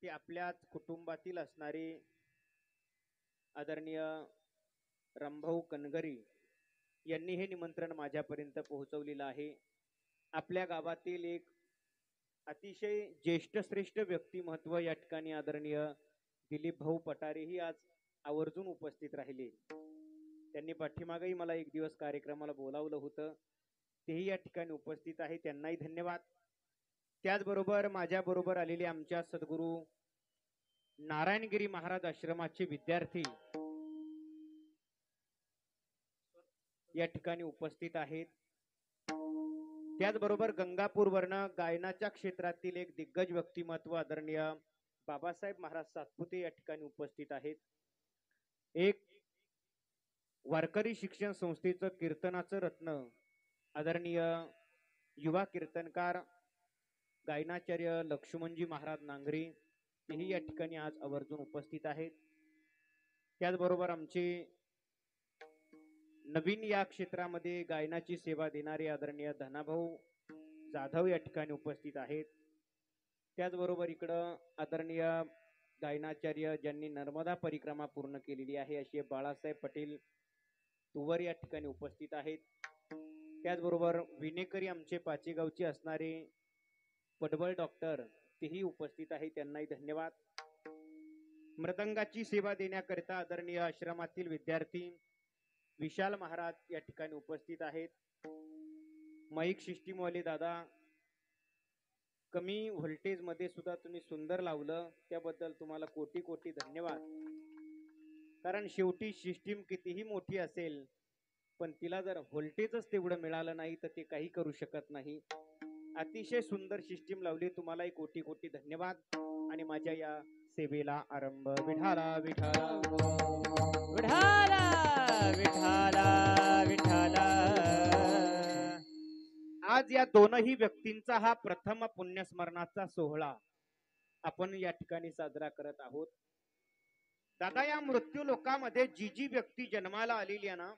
ते आपल्याच कुटुंबातील असणारे आदरणीय रामभाऊ कनगरी यांनी हे निमंत्रण माझ्यापर्यंत पोहोचवलेलं आहे. आपल्या गावातील एक अतिशय ज्येष्ठ श्रेष्ठ व्यक्तिमत्व या ठिकाणी आदरणीय दिलीप भाऊ पटारे ही आज आवर्जून उपस्थित राहिले. त्यांनी पाठीमागेही मला एक दिवस कार्यक्रमाला बोलावलं होतं, तेही या ठिकाणी उपस्थित आहे. त्यांनाही धन्यवाद. त्याचबरोबर माझ्या बरोबर आलेले आमच्या सद्गुरू नारायणगिरी महाराज आश्रमाचे विद्यार्थी या ठिकाणी उपस्थित आहेत. त्याचबरोबर गंगापूर वर्ण गायनाच्या क्षेत्रातील एक दिग्गज व्यक्तिमत्व आदरणीय बाबासाहेब महाराज सातपुते या ठिकाणी उपस्थित आहेत. एक वारकरी शिक्षण संस्थेचं कीर्तनाचं रत्न आदरणीय युवा कीर्तनकार गायनाचार्य लक्ष्मणजी महाराज नांगरे हेही या ठिकाणी आज आवर्जून उपस्थित आहेत. त्याचबरोबर आमचे नवीन या क्षेत्रामध्ये गायनाची सेवा देणारे आदरणीय धनाभाऊ जाधव या ठिकाणी उपस्थित आहेत. त्याचबरोबर इकडं आदरणीय गायनाचार्य ज्यांनी नर्मदा परिक्रमा पूर्ण केलेली आहे असे बाळासाहेब पटेल तुवर या ठिकाणी उपस्थित आहेत. त्याचबरोबर विनेकरी आमचे पाचेगावचे असणारे पडवळ डॉक्टर तेही उपस्थित आहे. त्यांनाही धन्यवाद. मृदंगाची सेवा देण्याकरिता आदरणीय आश्रमातील विद्यार्थी विशाल महाराज या ठिकाणी उपस्थित आहेत. माईक सिस्टीम वाले दादा, कमी व्होल्टेज मध्ये सुद्धा तुम्ही सुंदर लावलं, त्याबद्दल तुम्हाला कोटी कोटी धन्यवाद. कारण शेवटी सिस्टीम कितीही मोठी असेल पण तिला जर व्होल्टेजच तेवढं मिळालं नाही तर ते काही करू शकत नाही. अतिशय सुंदर सिस्टीम लावली, तुम्हालाही कोटी कोटी धन्यवाद. आणि माझ्या या सेवेला आरंभ. विठाला विठाला विठाला विठाला विठाला. आज या दोनही व्यक्तींचा हा प्रथम पुण्यस्मरणाचा सोहळा आपण या ठिकाणी साजरा करत आहोत. दादा, या मृत्यू लोकामध्ये जी जी व्यक्ती जन्माला आलेली आहे ना,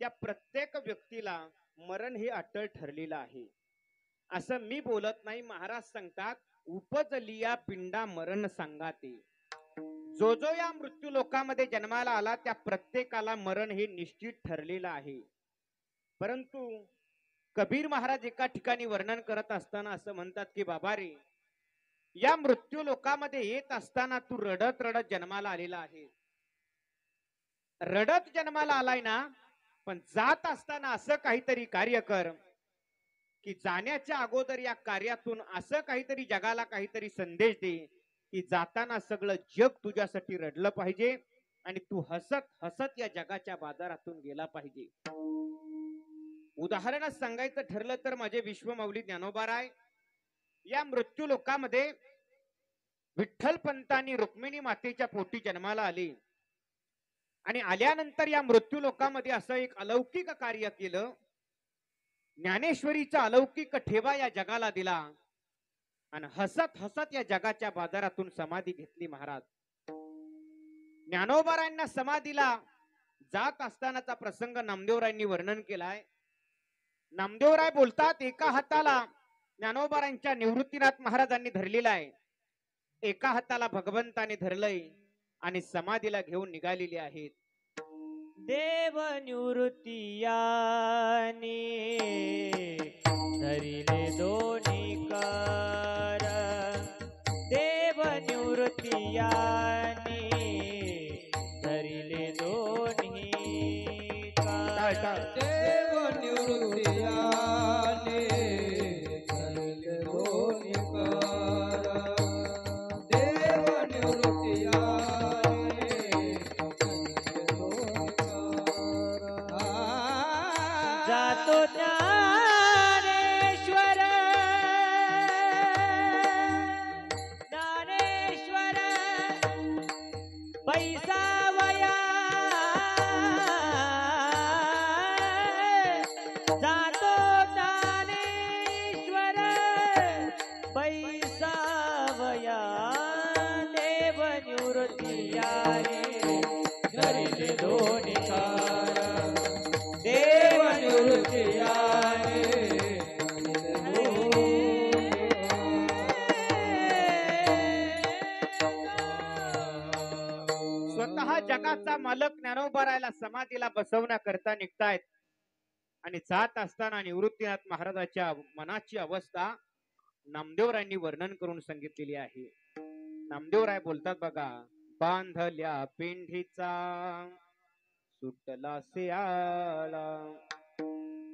त्या प्रत्येक व्यक्तीला मरण हे अटळ ठरलेलं आहे. असं मी बोलत नाही. महाराज सांगतात, उपजलिया पिंडा मरण सांगाते. जो जो या मृत्यू लोकामध्ये जन्माला आला त्या प्रत्येकाला मरण हे निश्चित ठरलेलं आहे. परंतु कबीर महाराज एका ठिकाणी वर्णन करत असताना असं म्हणतात की बाबा रे, या मृत्यू लोकामध्ये येत असताना तू रडत रडत जन्माला आलेला आहे. रडत जन्माला आलाय ना, पण जात असताना असं काहीतरी कार्य कर की जाण्याच्या अगोदर या कार्यातून असं काहीतरी जगाला काहीतरी संदेश दे की जाताना सगळं जग तुझ्यासाठी रडलं पाहिजे आणि तू हसत हसत या जगाच्या बाजारातून गेला पाहिजे. उदाहरणच सांगायचं ठरलं तर माझे विश्वमाऊली ज्ञानोबाराय या मृत्यू लोकामध्ये विठ्ठल पंतांनी रुक्मिणी मातेच्या पोटी जन्माला आले आणि आल्यानंतर या मृत्यू लोकामध्ये असं एक अलौकिक कार्य केलं. ज्ञानेश्वरीचा अलौकिक ठेवा या जगाला दिला आणि हसत हसत या जगाच्या बाजारातून समाधी घेतली. महाराज ज्ञानोबारायांना समाधीला जात असतानाचा प्रसंग नामदेवरायांनी वर्णन केलाय. नामदेवराय बोलतात, एका हाताला ज्ञानोबारायांच्या निवृत्तीनाथ महाराजांनी धरलेला आहे, एका हाताला भगवंताने धरलंय आणि समाधीला घेऊन निघालेली आहेत. देव निवृत्ती याने धरिले दोन्ही कर. देव निवृत्ती याने धरिले दोन्ही कर. देव निवृत्ती याने धरिले दोन्ही कर. देव निवृत्ती जातो ज्ञानेश्वर ज्ञानेश्वर पैसावया. जातो ज्ञानेश्वर पैसावया. देव निवृत्ती याने धरिले दोन्ही कार. देव निवृत्ती याने धरिले दोन्ही कार. जगाचा मालक ज्ञानोबारायला समाधीला बसवण्याकरता निघतायत आणि जात असताना निवृत्तीनाथ महाराजाच्या मनाची अवस्था नामदेवरायांनी वर्णन करून सांगितलेली आहे. नामदेवराय बोलतात बघा, बांधल्या पेंढीचा सुटला सियाळा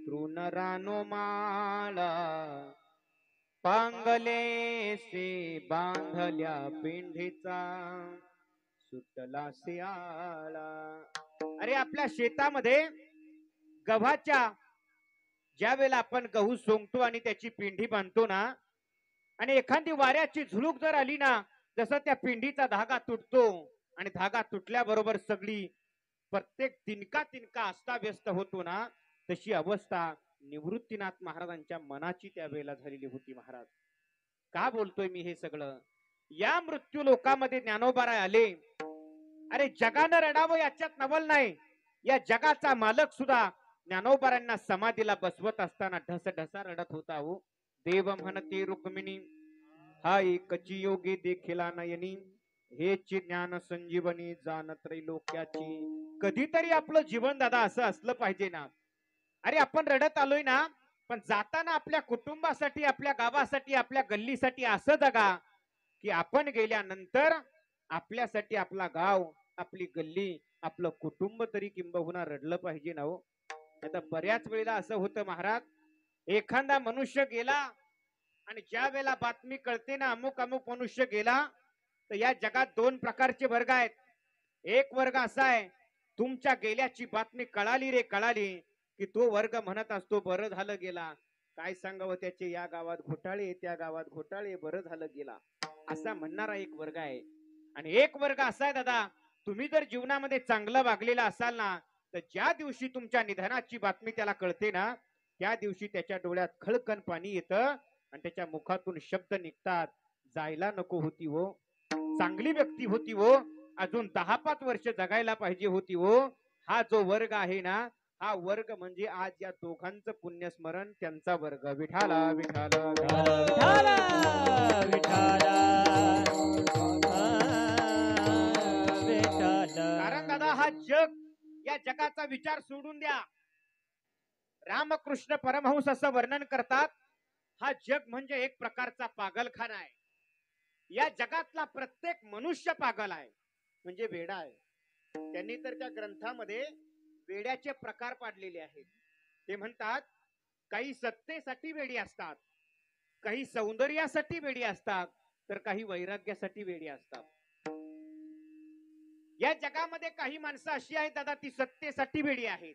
तृण रानो माळा पांगले से बांधल्या पेंढीचा सुटला सियाळा. अरे आपल्या शेतामध्ये गव्हाच्या ज्या वेळेला आपण गहू सोंगतो आणि त्याची पिंडी बांधतो ना, आणि एखादी वाऱ्याची झुळूक जर आली ना, जसं त्या पिंडीचा धागा तुटतो आणि धागा तुटल्याबरोबर सगळी प्रत्येक तिनका तिनका अस्ताव्यस्त होतो ना, तशी अवस्था निवृत्तीनाथ महाराजांच्या मनाची त्यावेळेला झालेली होती. महाराज का बोलतोय मी हे सगळं? या मृत्यू लोकामध्ये ज्ञानोबाराय आले. अरे जगानं रडावं याच्यात नवल नाही. या जगाचा मालक सुद्धा ज्ञानोबारांना समाधीला बसवत असताना ढस ढसा रडत होता. हो देव म्हणते रुक्मिणी, हा एकची योगी देखिला नयनी, हेच ज्ञान संजीवनी जाण त्रैलोक्याची. कधीतरी आपलं जीवन दादा असं असलं पाहिजे ना. अरे आपण रडत आलोय ना, पण जाताना आपल्या कुटुंबासाठी, आपल्या गावासाठी, आपल्या गल्लीसाठी असं जगा की आपण गेल्यानंतर आपल्यासाठी आपला गाव, आपली गल्ली, आपलं कुटुंब तरी किंबहुना रडलं पाहिजे ना. हो आता बऱ्याच वेळेला असं होतं महाराज, एखादा मनुष्य गेला आणि ज्या वेळेला बातमी कळते ना अमुक अमुक मनुष्य गेला, तर या जगात दोन प्रकारचे वर्ग आहेत. एक वर्ग असा आहे, तुमच्या गेल्याची बातमी कळाली रे कळाली की तो वर्ग म्हणत असतो बरं झालं गेला, काय सांगावं त्याचे, या गावात घोटाळे, त्या गावात घोटाळे, बरं झालं गेला, असा म्हणणारा एक वर्ग आहे. आणि एक वर्ग असा आहे दादा, तुम्ही जर जीवनामध्ये चांगलं वागलेला असाल ना, तर ज्या दिवशी तुमच्या निधनाची बातमी त्याला कळते ना, त्या दिवशी त्याच्या डोळ्यात खळकन पाणी येतं आणि त्याच्या मुखातून शब्द निघतात, जायला नको होती हो, चांगली व्यक्ती होती हो, अजून 10-5 वर्ष जगायला पाहिजे होती हो. हा जो वर्ग आहे ना, हा वर्ग म्हणजे आज या दोघांचं पुण्यस्मरण त्यांचा वर्ग. विठाला विठाला विठाला विठाला विठाला. कारण दादा हा जग, या जगाचा विचार सोडून द्या. रामकृष्ण परमहंस असं वर्णन करतात, हा जग म्हणजे एक प्रकारचा पागलखाना आहे. या जगातला प्रत्येक मनुष्य पागल आहे, म्हणजे वेडा आहे. त्यांनी तर त्या ग्रंथामध्ये वेड्याचे प्रकार पाडलेले आहेत. ते म्हणतात, काही सत्तेसाठी वेडी असतात, काही सौंदर्यासाठी वेडी असतात, तर काही वैराग्यासाठी वेडी असतात. या जगामध्ये काही माणसं अशी आहेत दादा, ती सत्तेसाठी वेडी आहेत.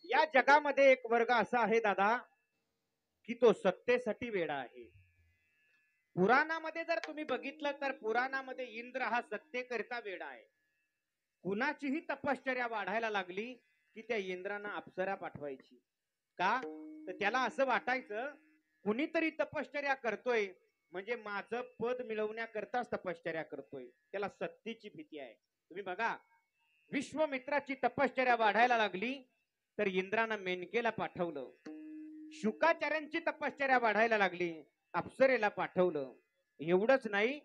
या जगामध्ये एक वर्ग असा आहे दादा, की तो सत्तेसाठी वेडा आहे. पुराणामध्ये जर तुम्ही बघितलं तर पुराणामध्ये इंद्र हा सत्तेकरिता वेडा आहे. कुणाचीही तपश्चर्या वाढायला लागली की त्या इंद्रांना अप्सरा पाठवायची. का? तर त्याला असं वाटायचं कुणीतरी तपश्चर्या करतोय म्हणजे माझं पद मिळवण्याकरताच तपश्चर्या करतोय. त्याला सत्तेची भीती आहे. तुम्ही बघा, विश्वामित्राची तपश्चर्या वाढायला लागली तर इंद्रानं मेनकेला पाठवलं. शुकाचार्यांची तपश्चर्या वाढायला लागली, अप्सरेला पाठवलं. एवढंच नाही,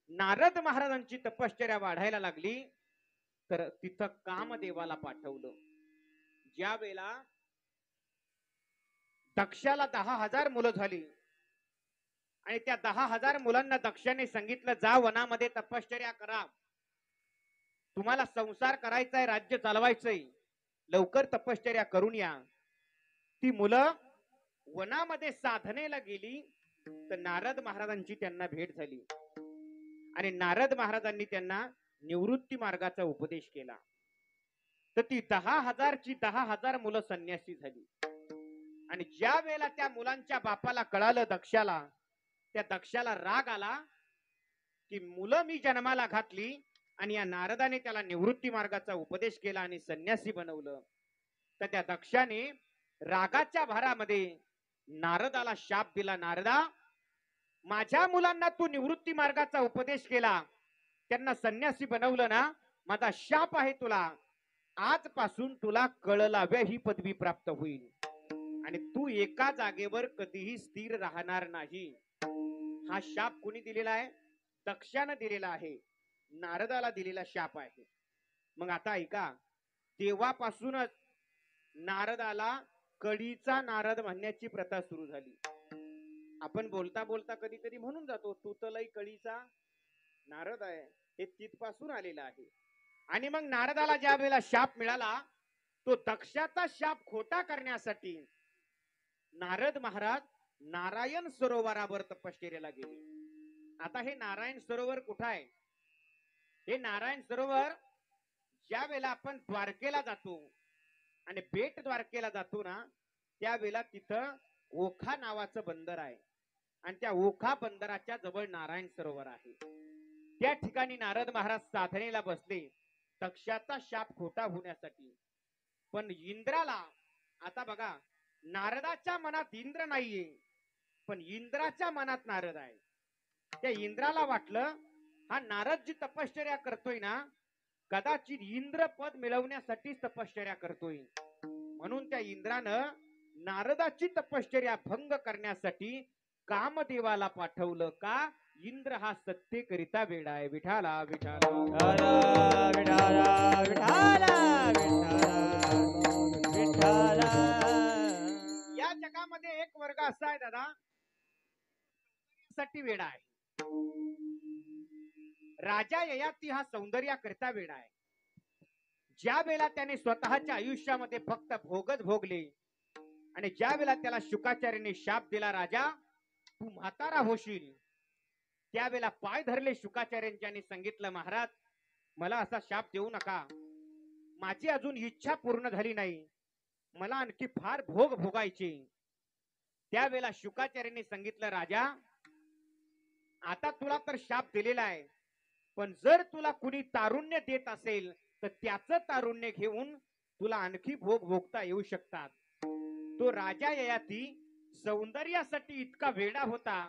नारद महाराजांची तपश्चर्या वाढायला लागली तर तिथं कामदेवाला पाठवलं. ज्या वेळेला दक्षाला 10,000 मुलं झाली आणि त्या 10,000 मुलांना दक्षाने सांगितलं, जा वनामध्ये तपश्चर्या करा, तुम्हाला संसार करायचाय, राज्य चालवायचंय, लवकर तपश्चर्या करून या. ती मुलं वनामध्ये साधनेला गेली तर नारद महाराजांची त्यांना भेट झाली आणि नारद महाराजांनी त्यांना निवृत्ती मार्गाचा उपदेश केला तर ती 10,000ची 10,000 मुलं संन्यासी झाली. आणि ज्या वेळेला त्या मुलांच्या बापाला कळालं दक्षाला, त्या दक्षाला राग आला की मुलं मी जन्माला घातली आणि या नारदाने त्याला निवृत्ती मार्गाचा उपदेश केला आणि संन्यासी बनवलं. तर त्या दक्षाने रागाच्या भारामध्ये नारदाला शाप दिला. नारदा, माझ्या मुलांना तू निवृत्ती मार्गाचा उपदेश केला, त्यांना संन्यासी बनवलं ना, माझा शाप आहे तुला, आजपासून तुला कळलाव्या ही पदवी प्राप्त होईल आणि तू एका जागेवर कधीही स्थिर राहणार नाही. हा शाप कोणी दिलेला आहे? दक्षाने दिलेला आहे, नारदाला दिलेला शाप आहे. मग आता ऐका, तेव्हापासूनच नारदाला कडीचा नारद म्हणण्याची प्रथा सुरू झाली. आपण बोलता बोलता कधी कधी म्हणून जातो, तू तर लई कळीचा नारद आहे, हे तिथपासून आलेलं आहे. आणि मग नारदाला ज्या वेळेला शाप मिळाला, तो दक्षाचा शाप खोटा करण्यासाठी नारद महाराज नारायण सरोवरावर तपश्चर्याला गेले. आता हे नारायण सरोवर कुठं आहे? हे नारायण सरोवर ज्या वेळेला आपण द्वारकेला जातो आणि बेट द्वारकेला जातो ना, त्यावेळेला तिथं ओखा नावाचं बंदर आहे आणि त्या ओखा बंदराच्या जवळ नारायण सरोवर आहे. त्या ठिकाणी नारद महाराज साधनेला बसले दक्षाचा शाप खोटा होण्यासाठी. पण इंद्राला, आता बघा, नारदाच्या मनात इंद्र नाहीये, पण इंद्राच्या मनात नारद आहे. त्या इंद्राला वाटलं हा नारद जी तपश्चर्या करतोय ना, कदाचित इंद्र पद मिळवण्यासाठी तपश्चर्या करतोय. म्हणून त्या इंद्रानं नारदाची तपश्चर्या भंग करण्यासाठी कामदेवाला पाठवलं. का? इंद्र हा सत्तेकरिता वेडा आहे. विठाला विठाला विठाला विठाला विठाला. या जगामध्ये एक वर्ग असा आहे दादा, साठी वेडा आहे. राजा ययाती हा सौंदर्याकरिता वेडा आहे. ज्या वेळेला त्याने स्वतःच्या आयुष्यामध्ये फक्त भोगच भोगले आणि ज्या वेळेला त्याला शुकाचार्याने शाप दिला, राजा तू म्हातारा होशील, त्यावेळेला पाय धरले शुकाचार्यांनी, सांगितलं महाराज मला असा शाप देऊ नका, माझी अजून इच्छा पूर्ण झाली नाही, मला आणखी फार भोग भोगायचे. त्यावेळेला शुकाचार्यांनी सांगितलं, राजा आता तुला तर शाप दिलेला आहे, पण जर तुला कुणी तारुण्य देत असेल तर त्याचं तारुण्य घेऊन तुला आणखी भोग भोगता येऊ शकतात. तो राजा ययाती सौंदर्यासाठी इतका वेडा होता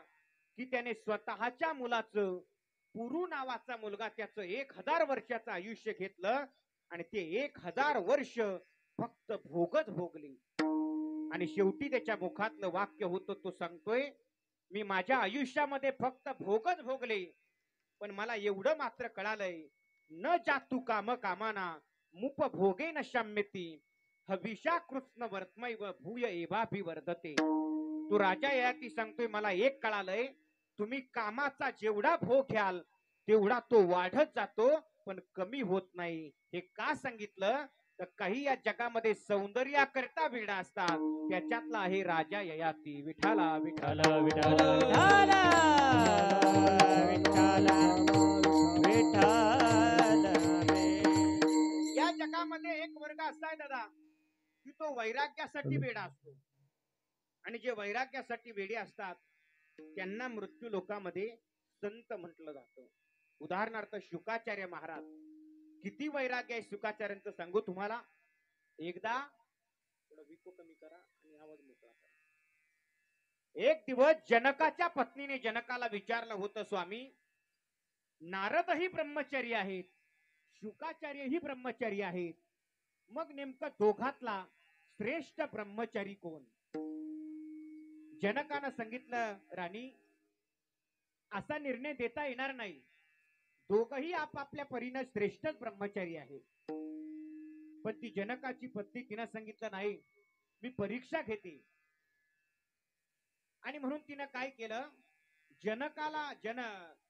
की त्याने स्वतःच्या मुलाचं, पुरु नावाचा मुलगा, त्याचं 1000 वर्षाचं आयुष्य घेतलं आणि ते 1000 वर्ष फक्त भोगच भोगले. आणि शेवटी त्याच्या मुखातलं वाक्य होतं, तो सांगतोय, मी माझ्या आयुष्यामध्ये फक्त भोगच भोगले, पण मला एवढं मात्र कळालंय, न जातु काम कामाना मुप भोगे न शाम्यती हविषा कृष्ण वर्तमैव भूय एवाभिवर्धते. तो राजा ययाती सांगतोय, मला एक कळालंय, तुम्ही कामाचा जेवढा भोग घ्याल तेवढा तो वाढत जातो पण कमी होत नाही. हे का सांगितलं तर काही या जगामध्ये सौंदर्याकरता वेडा असतात, त्याच्यातला आहे राजा ययाती. विठाला विठाला विठाला विठाला विठाला विठाला. या जगामध्ये एक वर्ग असा आहे दादा की तो वैराग्यासाठी वेडा असतो आणि जे वैराग्यासाठी वेडे असतात त्यांना मृत्यू लोकांमध्ये संत म्हटलं जातं. उदाहरणार्थ शुकाचार्य महाराज, किती वैराग्य आहे शुकाचार्यांचं सांगू तुम्हाला. एकदा विको कमी करा आणि आवाज मोकळा करा. एक दिवस जनकाच्या पत्नीने जनकाला विचारलं होतं, स्वामी नारदही ब्रह्मचारी आहेत, शुकाचार्यही ब्रह्मचारी आहेत, मग नेमकं दोघातला श्रेष्ठ ब्रह्मचारी कोण? जनकानं सांगितलं, राणी असा निर्णय देता येणार नाही, दोघही आपापल्या परीने श्रेष्ठच ब्रह्मचारी आहेत. पण ती जनकाची पत्नी तिनं सांगितलं, नाही मी परीक्षा घेते. आणि म्हणून तिनं काय केलं,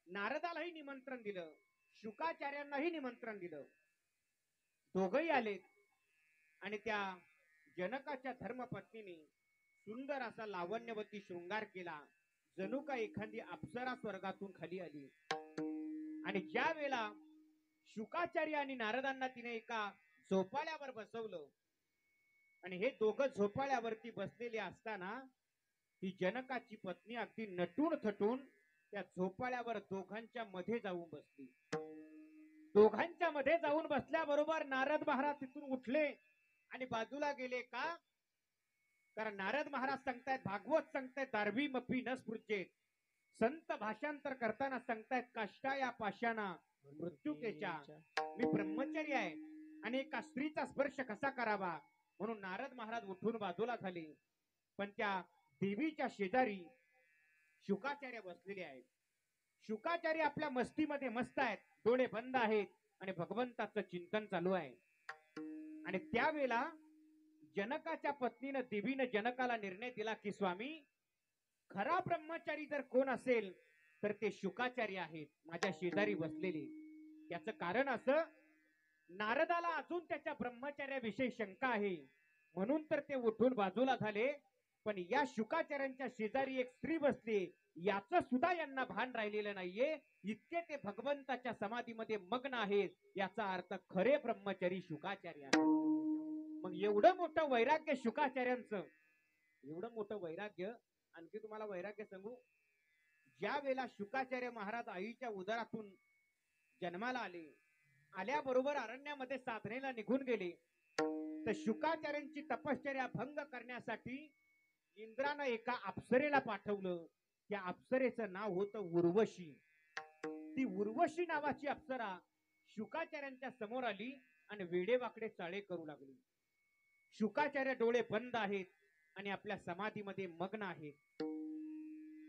नारदालाही निमंत्रण दिलं, शुकाचार्यांनाही निमंत्रण दिलं. दोघही आले आणि त्या जनकाच्या धर्मपत्नीने सुंदर असा लावण्यवती शृंगार केला, जणू का एखादी अप्सरा स्वर्गातून खाली आली. आणि ज्या वेळेला शुकाचार्य आणि नारदांना तिने एका झोपाळ्यावर बसवलं आणि हे दोघं झोपाळ्यावरती बसलेले असताना ती जनकाची पत्नी अगदी नटून थटून त्या झोपाळ्यावर दोघांच्या मध्ये जाऊन बसली. दोघांच्या मध्ये जाऊन बसल्याबरोबर नारद महाराज तिथून उठले आणि बाजूला गेले. का? कारण नारद महाराज सांगतायत, भागवत सांगतायत, दारवी मपी न स्पृजेत. संत भाषांतर करताना सांगतायत, काष्टा या पाशाना मृत्युकेच्या. मी ब्रह्मचारी आहे आणि एका स्त्रीचा स्पर्श कसा करावा म्हणून नारद महाराज उठून बाजूला झाले. पण त्या देवीच्या शेजारी शुकाचार्य बसलेले आहेत. शुकाचार्य आपल्या मस्तीमध्ये मस्त आहेत, डोळे बंद आहेत आणि भगवंताचं चिंतन चालू आहे. आणि त्यावेळेला जनकाच्या पत्नीनं देवीनं जनकाला निर्णय दिला की स्वामी, खरा ब्रह्मचारी जर कोण असेल तर ते शुकाचार्य आहेत, माझ्या शेजारी बसलेले. याचं कारण असं, नारदाला अजून त्याच्या ब्रह्मचार्याविषयी शंका आहे म्हणून तर ते उठून बाजूला झाले. पण या शुकाचार्यांच्या शेजारी एक स्त्री बसली, याचं सुद्धा यांना भान राहिलेलं नाहीये. इतके ते भगवंताच्या समाधीमध्ये मग्न आहेत. याचा अर्थ खरे ब्रह्मचारी शुकाचार्य आहेत. मग एवढं मोठं वैराग्य शुकाचार्यांचं, एवढं मोठं वैराग्य. आणखी तुम्हाला वैराग्य सांगू, ज्या वेळेला शुकाचार्य महाराज आईच्या उदरातून जन्माला आले, आल्याबरोबर अरण्यामध्ये साधनेला निघून गेले, तर शुकाचार्यांची तपश्चर्या भंग करण्यासाठी इंद्रानं एका अप्सरेला पाठवलं. त्या अप्सरेचं नाव होतं उर्वशी. ती उर्वशी नावाची अप्सरा शुकाचार्यांच्या समोर आली आणि वेडेवाकडे चाळे करू लागली. शुकाचार्य डोळे बंद आहेत आणि आपल्या समाधीमध्ये मग्न आहेत.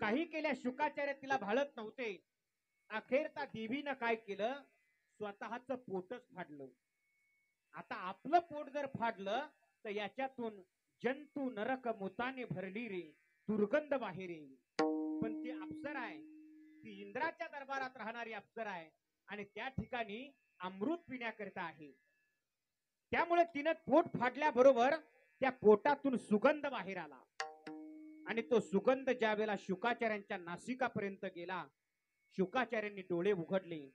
काही केल्या शुकाचार्य तिला भाळत नव्हते. अखेरता देवीनं काय केलं, स्वतःच पोटच फाडलं. आता आपलं पोट जर फाडलं तर याच्यातून जंतू नरक मुताने भरली रे, दुर्गंध बाहेर येईल. पण ती अप्सरा आहे, ती इंद्राच्या दरबारात राहणारी अप्सरा आहे आणि त्या ठिकाणी अमृत पिण्याकरिता आहे. त्यामुळे तिनं पोट फाडल्याबरोबर त्या पोटातून सुगंध बाहेर आला आणि तो सुगंध ज्या वेळेला शुकाचार्यांच्या नासिकापर्यंत गेला, शुकाचार्यांनी डोळे उघडले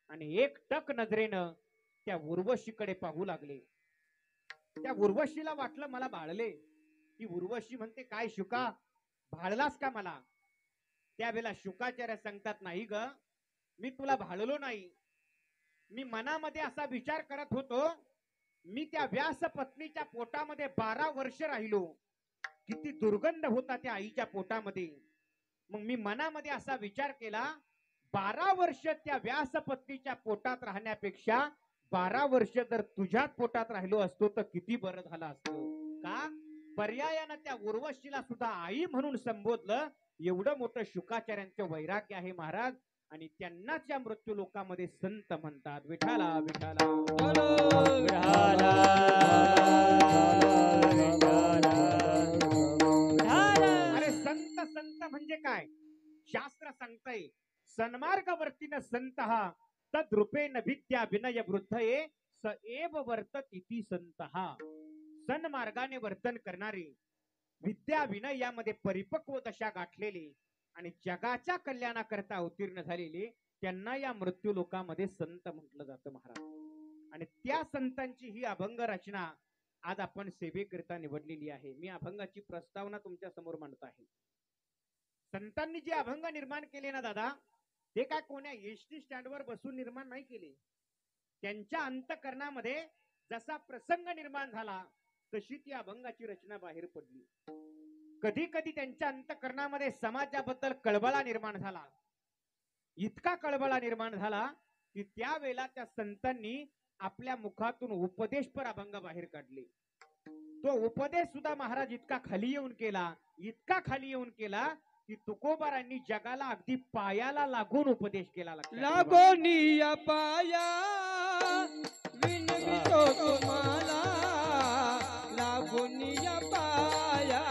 आणि एक टक नजरेनं त्या उर्वशीकडे पाहू लागले. त्या उर्वशीला वाटलं मला भाळले. ती उर्वशी म्हणते, काय शुका, भाळलास का मला? त्यावेळेला शुकाचार्य सांगतात, नाही ग, मी तुला भाळलो नाही. मी मनामध्ये असा विचार करत होतो, मी त्या व्यास पत्नीच्या पोटामध्ये 12 वर्ष राहिलो. किती दुर्गंध होता त्या आईच्या पोटामध्ये. मग मी मनामध्ये असा विचार केला, 12 वर्ष त्या व्यास पत्नीच्या पोटात राहण्यापेक्षा 12 वर्ष जर तुझ्याच पोटात राहिलो असतो तर किती बरं झालं असतं. का? पर्यायानं त्या उर्वशीला सुद्धा आई म्हणून संबोधलं. एवढं मोठं शुकाचार्यांचं वैराग्य आहे महाराज. आणि त्यांनाच या मृत्यू लोकामध्ये संत म्हणतात. विठाला विठाला अरे संत संत म्हणजे काय? शास्त्र सांगतंय, सन्मार्गवर्तीन संत हा तद्रूपेण विद्या विनय वृद्धये स एव वर्तत इति संतहा. सन्मार्गाने वर्तन करणारे, विद्या विनय यामध्ये परिपक्व दशा गाठलेले आणि जगाच्या कल्याणाकरता अवतीर्ण झालेले, त्यांना या मृत्यू लोकामध्ये संत म्हटलं जातं महाराज. आणि त्या संतांची ही अभंग रचना आज आपण सेवेकरिता निवडलेली आहे. मी अभंगाची प्रस्तावना तुमच्या समोर मांडत आहे. संतांनी जे अभंग निर्माण केले ना दादा, ते काय कोण्या एसटी स्टँडवर बसून निर्माण नाही केले. त्यांच्या अंतकरणामध्ये जसा प्रसंग निर्माण झाला तशी ती अभंगाची रचना बाहेर पडली. कधी कधी त्यांच्या अंतकरणामध्ये समाजाबद्दल कळवळा निर्माण झाला. इतका कळवळा निर्माण झाला की त्यावेळेला त्या संतांनी आपल्या मुखातून उपदेशपर अभंग बाहेर काढले. तो उपदेश सुद्धा महाराज इतका खाली येऊन केला, इतका खाली येऊन केला की तुकोबारांनी जगाला अगदी पायाला लागून उपदेश केला. लागोनिया पाया विनवितो तुम्हाला, लागोनिया पाया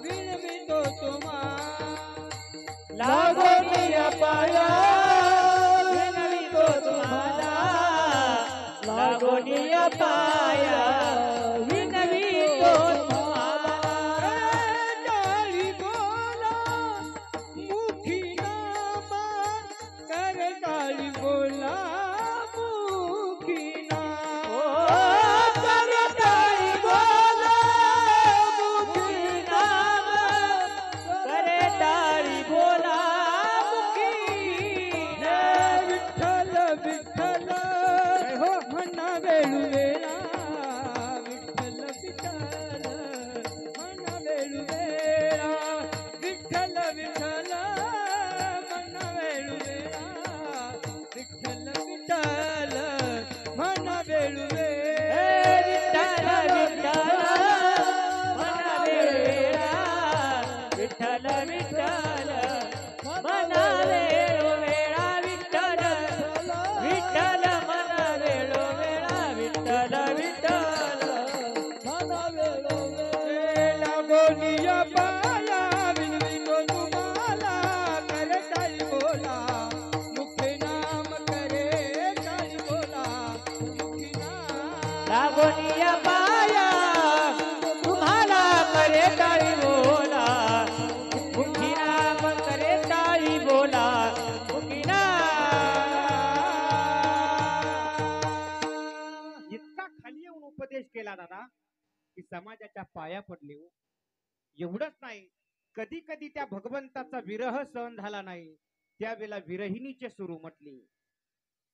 विनवितो तुम्हाला, लागोनिया पाया विनवितो तुम्हाला, लागोनिया पाया विनवितो तुम्हाला. टाळी बोला मुखी नामा, कर टाळी बोला लागोनिया पाया तुम्हाला करे टाळी बोला मुखी नाम करे टाळी बोला मुखी इतका खाली येऊन उपदेश केला दादा की समाजाच्या पाया पडले हो. एवढंच नाही, कधी कधी त्या भगवंताचा विरह सहन झाला नाही त्यावेळेला विरहिणीचे सुरू म्हटली.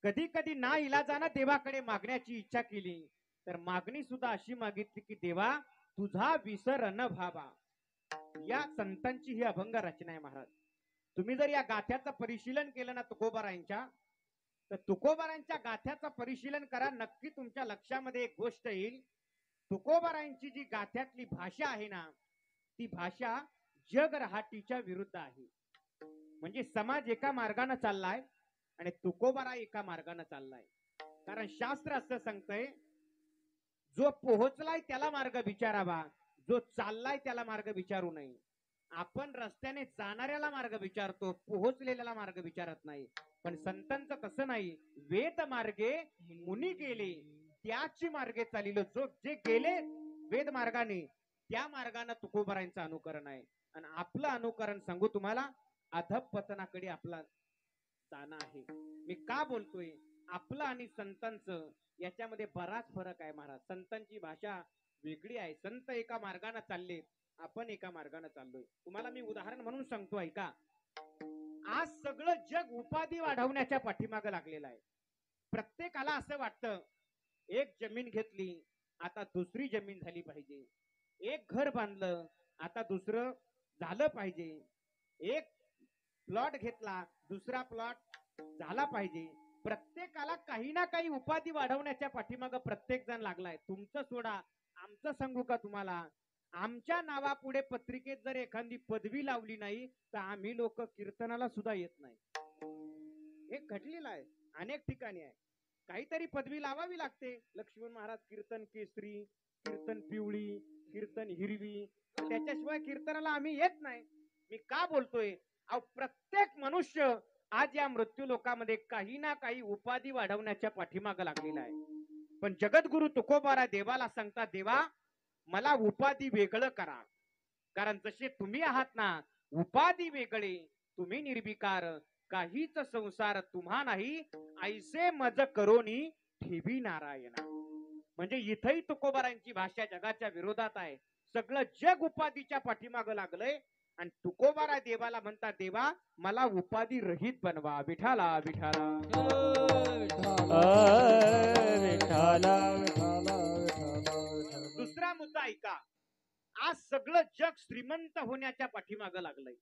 कधी कधी ना इलाजानं देवाकडे मागण्याची इच्छा केली तर मागणी सुद्धा अशी मागितली की देवा तुझा विसर न व्हावा. या संतांची ही अभंग रचना आहे महाराज. तुम्ही जर या गाथ्याचं परिशीलन केलं ना तुकोबारायांच्या, तर तुकोबारायांच्या गाथ्याचं परिशीलन करा, नक्की तुमच्या लक्षामध्ये एक गोष्ट येईल. तुकोबारायांची जी गाथ्यातली भाषा आहे ना, ती भाषा जग रहाटीच्या विरुद्ध आहे. म्हणजे समाज एका मार्गाने चाललाय आणि तुकोबारा एका मार्गाने चाललाय. कारण शास्त्र असं सांगतंय, जो पोहोचलाय त्याला मार्ग विचारावा, जो चाललाय त्याला मार्ग विचारू नये. आपण रस्त्याने जाणाऱ्याला मार्ग विचारतो, पोहोचलेल्याला मार्ग विचारत नाही. पण संतांचं तसं नाही. वेद मार्गे मुनी गेले त्याची मार्गे चालिलो. जो जे गेले वेद मार्गाने त्या मार्गाने तुकोबारांचं अनुकरण आहे. आणि आपलं अनुकरण सांगू तुम्हाला, अधपतनाकडे आपला जाणं आहे. मी का बोलतोय, आपलं आणि संतांचं याच्यामध्ये बराच फरक आहे महाराज. संतांची भाषा वेगळी आहे. संत एका मार्गाने चालले, आपण एका मार्गाने चाललोय. तुम्हाला मी उदाहरण म्हणून सांगतो ऐका. आज सगळं जग उपाधी वाढवण्याच्या पाठीमागे लागलेलं आहे. प्रत्येकाला असं वाटतं एक जमीन घेतली आता दुसरी जमीन झाली पाहिजे, एक घर बांधलं आता दुसरं झालं पाहिजे, एक प्लॉट घेतला दुसरा प्लॉट झाला पाहिजे. प्रत्येकाला काही ना काही उपाधी वाढवण्याच्या पाठीमागे प्रत्येक जण लागलाय. तुमचं सोडा, आमचं सांगू का तुम्हाला, आमच्या नावापुढे पत्रिकेत जर एखादी पदवी लावली नाही तर आम्ही लोक कीर्तनाला सुद्धा येत नाही. हे घडलेलं आहे, अनेक ठिकाणी आहे. काहीतरी पदवी लावावी लागते. लक्ष्मण महाराज कीर्तन केसरी, कीर्तन पिवळी, कीर्तन हिरवी, त्याच्याशिवाय कीर्तनाला आम्ही येत नाही. मी का बोलतोय, प्रत्येक मनुष्य आज या मृत्यू लोकामध्ये काही ना काही उपाधी वाढवण्याच्या पाठीमागे लागलेला आहे. पण जगद्गुरु तुकोबारा देवाला सांगतात, देवा मला उपाधी वेगळं करा. कारण जसे तुम्ही आहात ना, उपाधी वेगळे तुम्ही निर्विकार, काहीच संसार तुम्हा नाही, ऐसे मज करोनी ठेवी नारायणा. म्हणजे इथेही तुकोबारांची भाषा जगाच्या विरोधात आहे. सगळं जग उपाधीच्या पाठीमागे लागलंय आणि तुकोबारा देवाला म्हणतात, देवा मला उपाधी रहित बनवा. विठाला विठाला दुसरा मुद्दा ऐका. आज सगळं जग श्रीमंत होण्याच्या पाठीमागे लागलंय.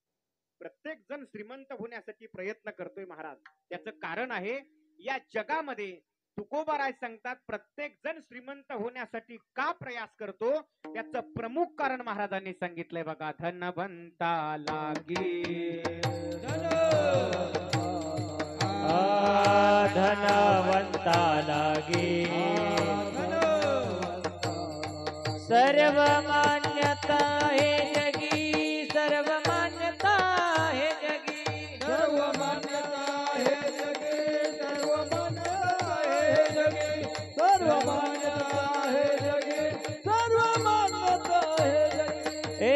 प्रत्येक जण श्रीमंत होण्यासाठी प्रयत्न करतोय महाराज. त्याचं कारण आहे, या जगामध्ये तुकोबाराय सांगतात प्रत्येक जण श्रीमंत होण्यासाठी का प्रयास करतो, याचं प्रमुख कारण महाराजांनी सांगितलंय बघा. धनवंता लागी धनवंता लागे सर्व मान्यता हे जगी, सर्व मान्यता हे जगी, सर्व मान्यता हे जगी, सर्व मान्यता हे जगी, सर्व मान्यता हे जगी, सर्व मान्यता हे जगी. हे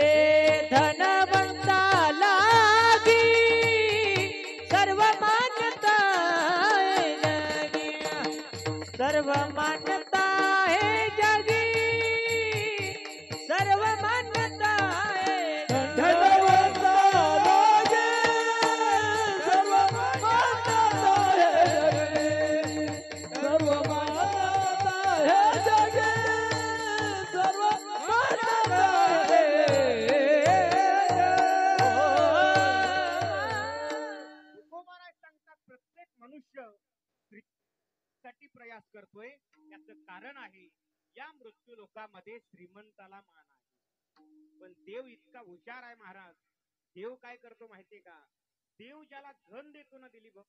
धनवंता लागी सर्व मान्यता हे जगी, सर्व मान्यता हे जगी, सर्व मान्यता हे धनवंता लागे सर्व मान्यता हे जगी, सर्व मान्यता हे जगी, सर्व मान्यता तुकोबाराय सांगतात प्रत्येक मनुष्य साठी प्रयास करतोय. याचं कारण आहे, या मृत्यू लोकांमध्ये श्रीमंताला मान आहे. पण देव इतका हुशार आहे महाराज. देव काय करतो माहितीये का, देव ज्याला धन देतो ना दिलीप,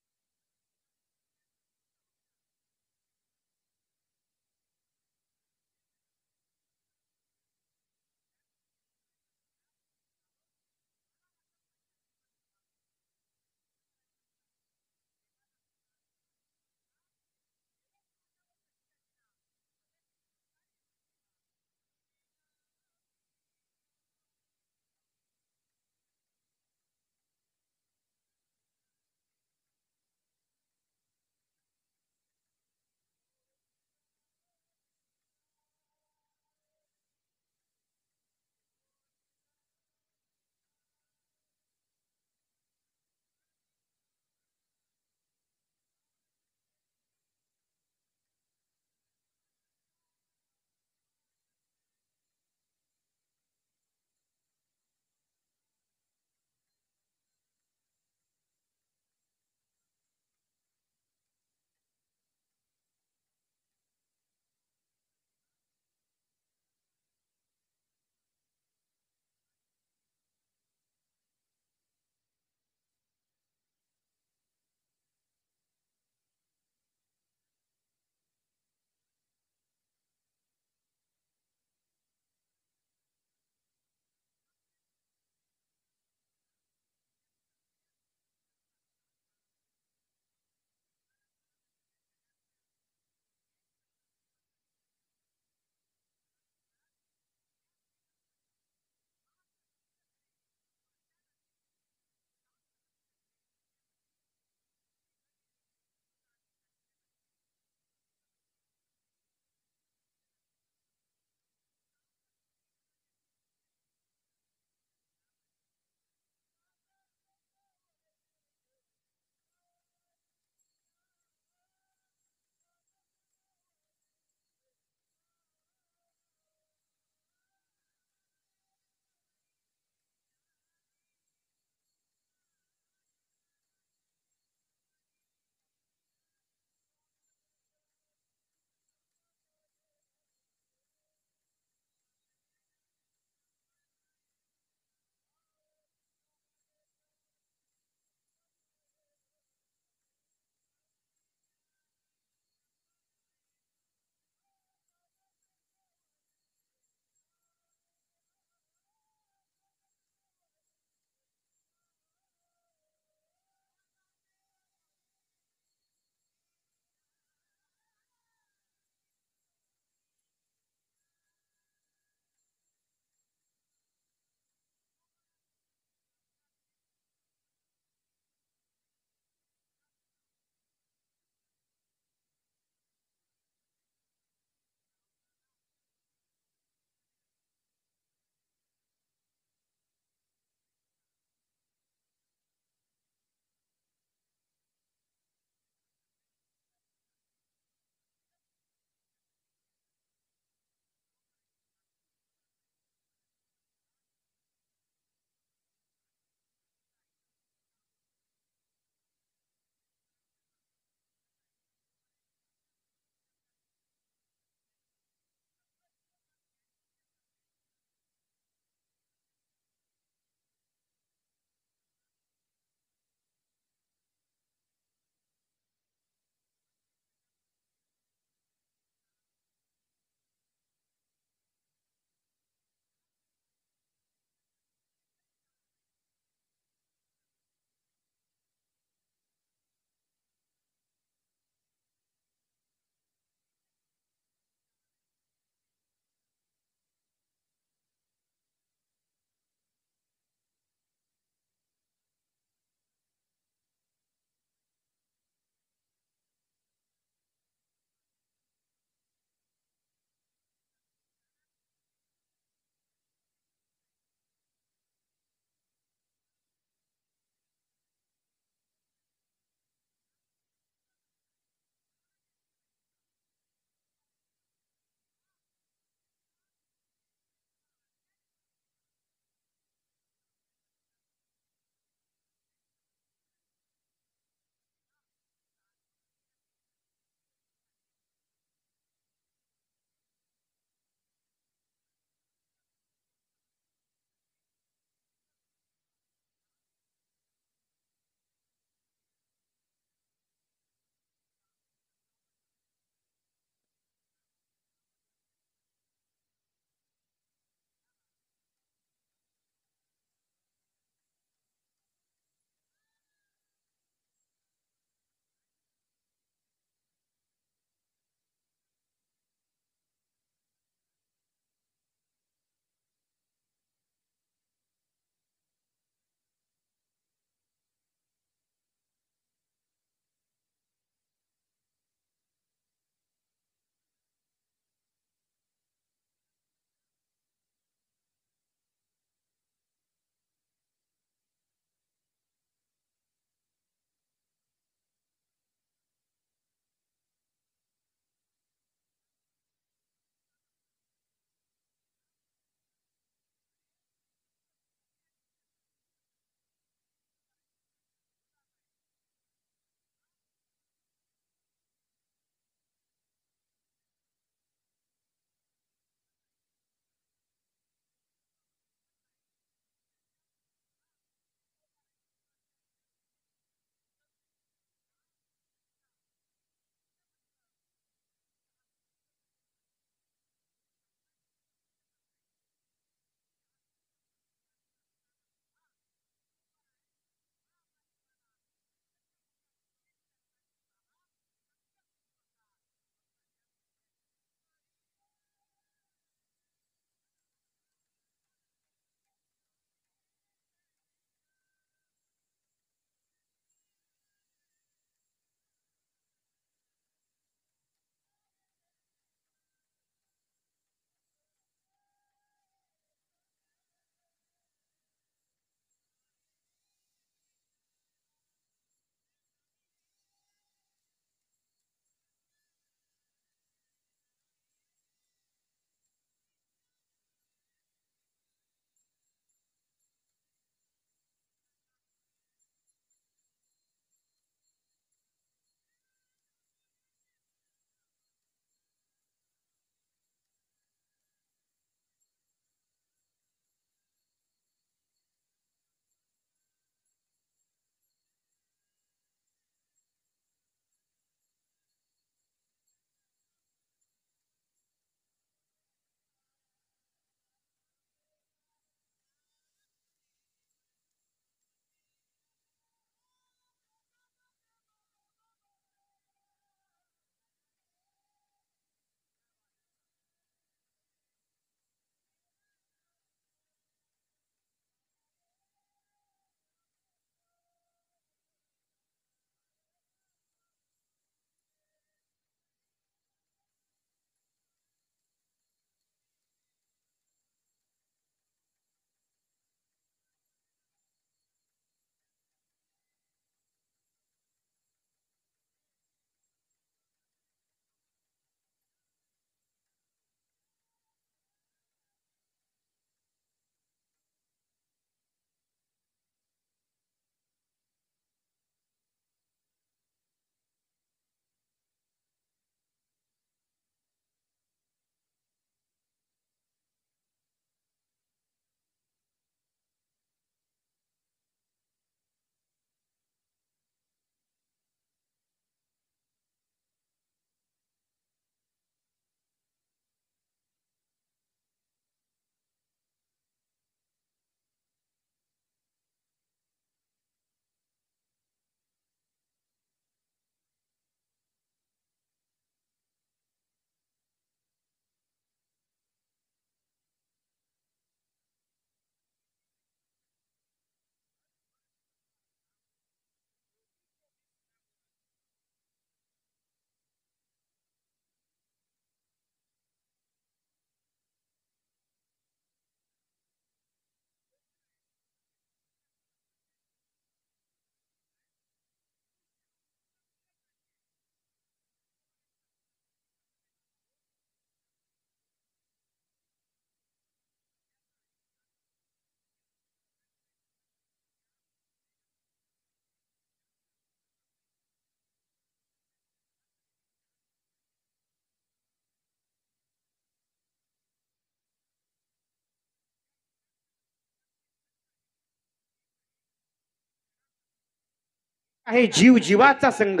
आहे जीव जीवाचा संघ,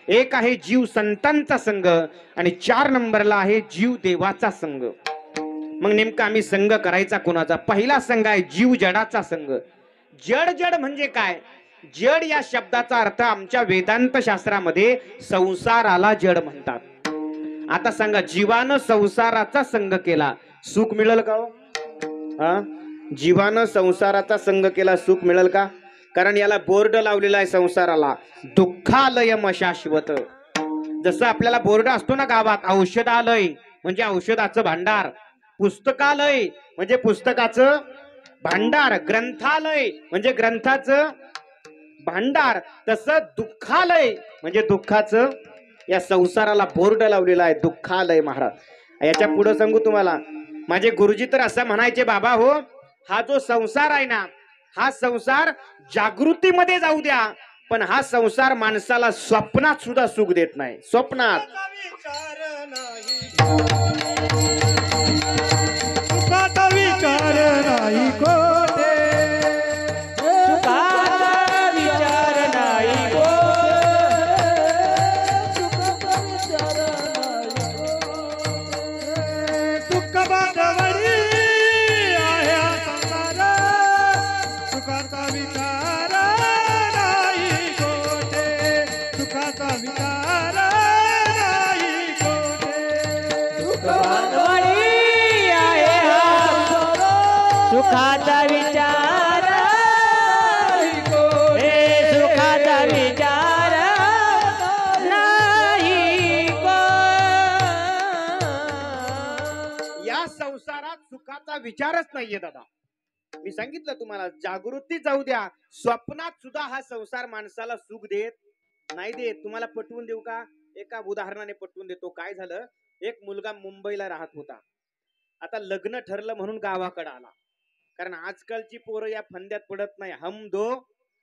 एक आहे जीव संतांचा संघ आणि 4 नंबरला आहे जीव देवाचा संघ. मग नेमका आम्ही संघ करायचा कोणाचा? पहिला संघ आहे जीव जडाचा संघ. जड जड म्हणजे काय? जड या शब्दाचा अर्थ आमच्या वेदांत शास्त्रामध्ये संसाराला जड म्हणतात. आता सांगा, जीवानं संसाराचा संघ केला, सुख मिळेल का हो? हा, जीवानं संसाराचा संघ केला, सुख मिळेल का? कारण याला बोर्ड लावलेला आहे संसाराला, दुःखालयम शाश्वत. जसं आपल्याला बोर्ड असतो ना गावात, औषधालय म्हणजे औषधाचं भांडार, पुस्तकालय म्हणजे पुस्तकाचं भांडार, ग्रंथालय म्हणजे ग्रंथाचं भांडार, तसं दुःखालय म्हणजे दुःखाचं, या संसाराला बोर्ड लावलेला आहे दुःखालय. महाराज याच्या पुढे सांगू तुम्हाला, माझे गुरुजी तर असं म्हणायचे, बाबा हो, हा जो संसार आहे ना, हा संसार जागृतीमध्ये जाऊ द्या, पण हा संसार माणसाला स्वप्नात सुद्धा सुख देत नाही. स्वप्नात सुखाचा विचार नाही कोठे, सुखाचा विचार नाही कोठे, सुखाचा विचार नाही कोठे. दुःख बांधवडी आहे हा संसार, सुखाचा विचार नाही कोठे, सुखाचा विचार नाही कोठे. दुःख बांधवडी सुखाचा विचार, सुखाचा विचार नाही को. या संसारात सुखाचा विचारच नाहीये दादा. मी सांगितलं तुम्हाला, जागृती जाऊ द्या, स्वप्नात सुद्धा हा संसार माणसाला सुख देत नाही देत. तुम्हाला पटवून देऊ का? एका उदाहरणाने पटवून देतो. काय झालं, एक मुलगा मुंबईला राहत होता. आता लग्न ठरलं म्हणून गावाकडे आला. कारण आजकालची पोरं या फंद्यात पडत नाही, हम दो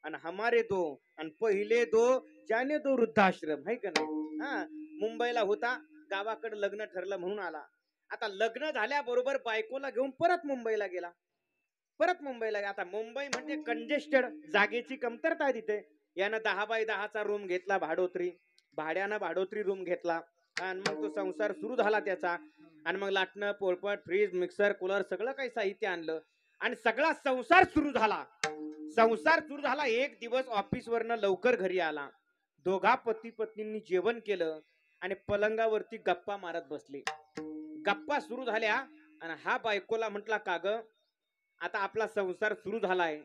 आणि हमारे दो आणि पहिले दो जाने दो वृद्धाश्रम, है का नाही? हा, मुंबईला होता, गावाकडे लग्न ठरलं म्हणून आला. आता लग्न झाल्याबरोबर बायकोला घेऊन परत मुंबईला गेला. परत मुंबईला, आता मुंबई म्हणजे कंजेस्टेड, जागेची कमतरता आहे तिथे. यानं 10 बाय 10चा रूम घेतला, भाड्यानं भाडोत्री रूम घेतला आणि मग तो संसार सुरू झाला त्याचा. आणि मग लाटणं, पोळपट, फ्रीज, मिक्सर, कूलर सगळं काही साहित्य आणलं आणि सगळा संसार सुरू झाला. संसार सुरू झाला. एक दिवस ऑफिस वरनं लवकर घरी आला. दोघा पती पत्नींनी जेवण केलं आणि पलंगावरती गप्पा मारत बसले. गप्पा सुरू झाल्या आणि हा बायकोला म्हटला, का ग, आता आपला संसार सुरू झालाय,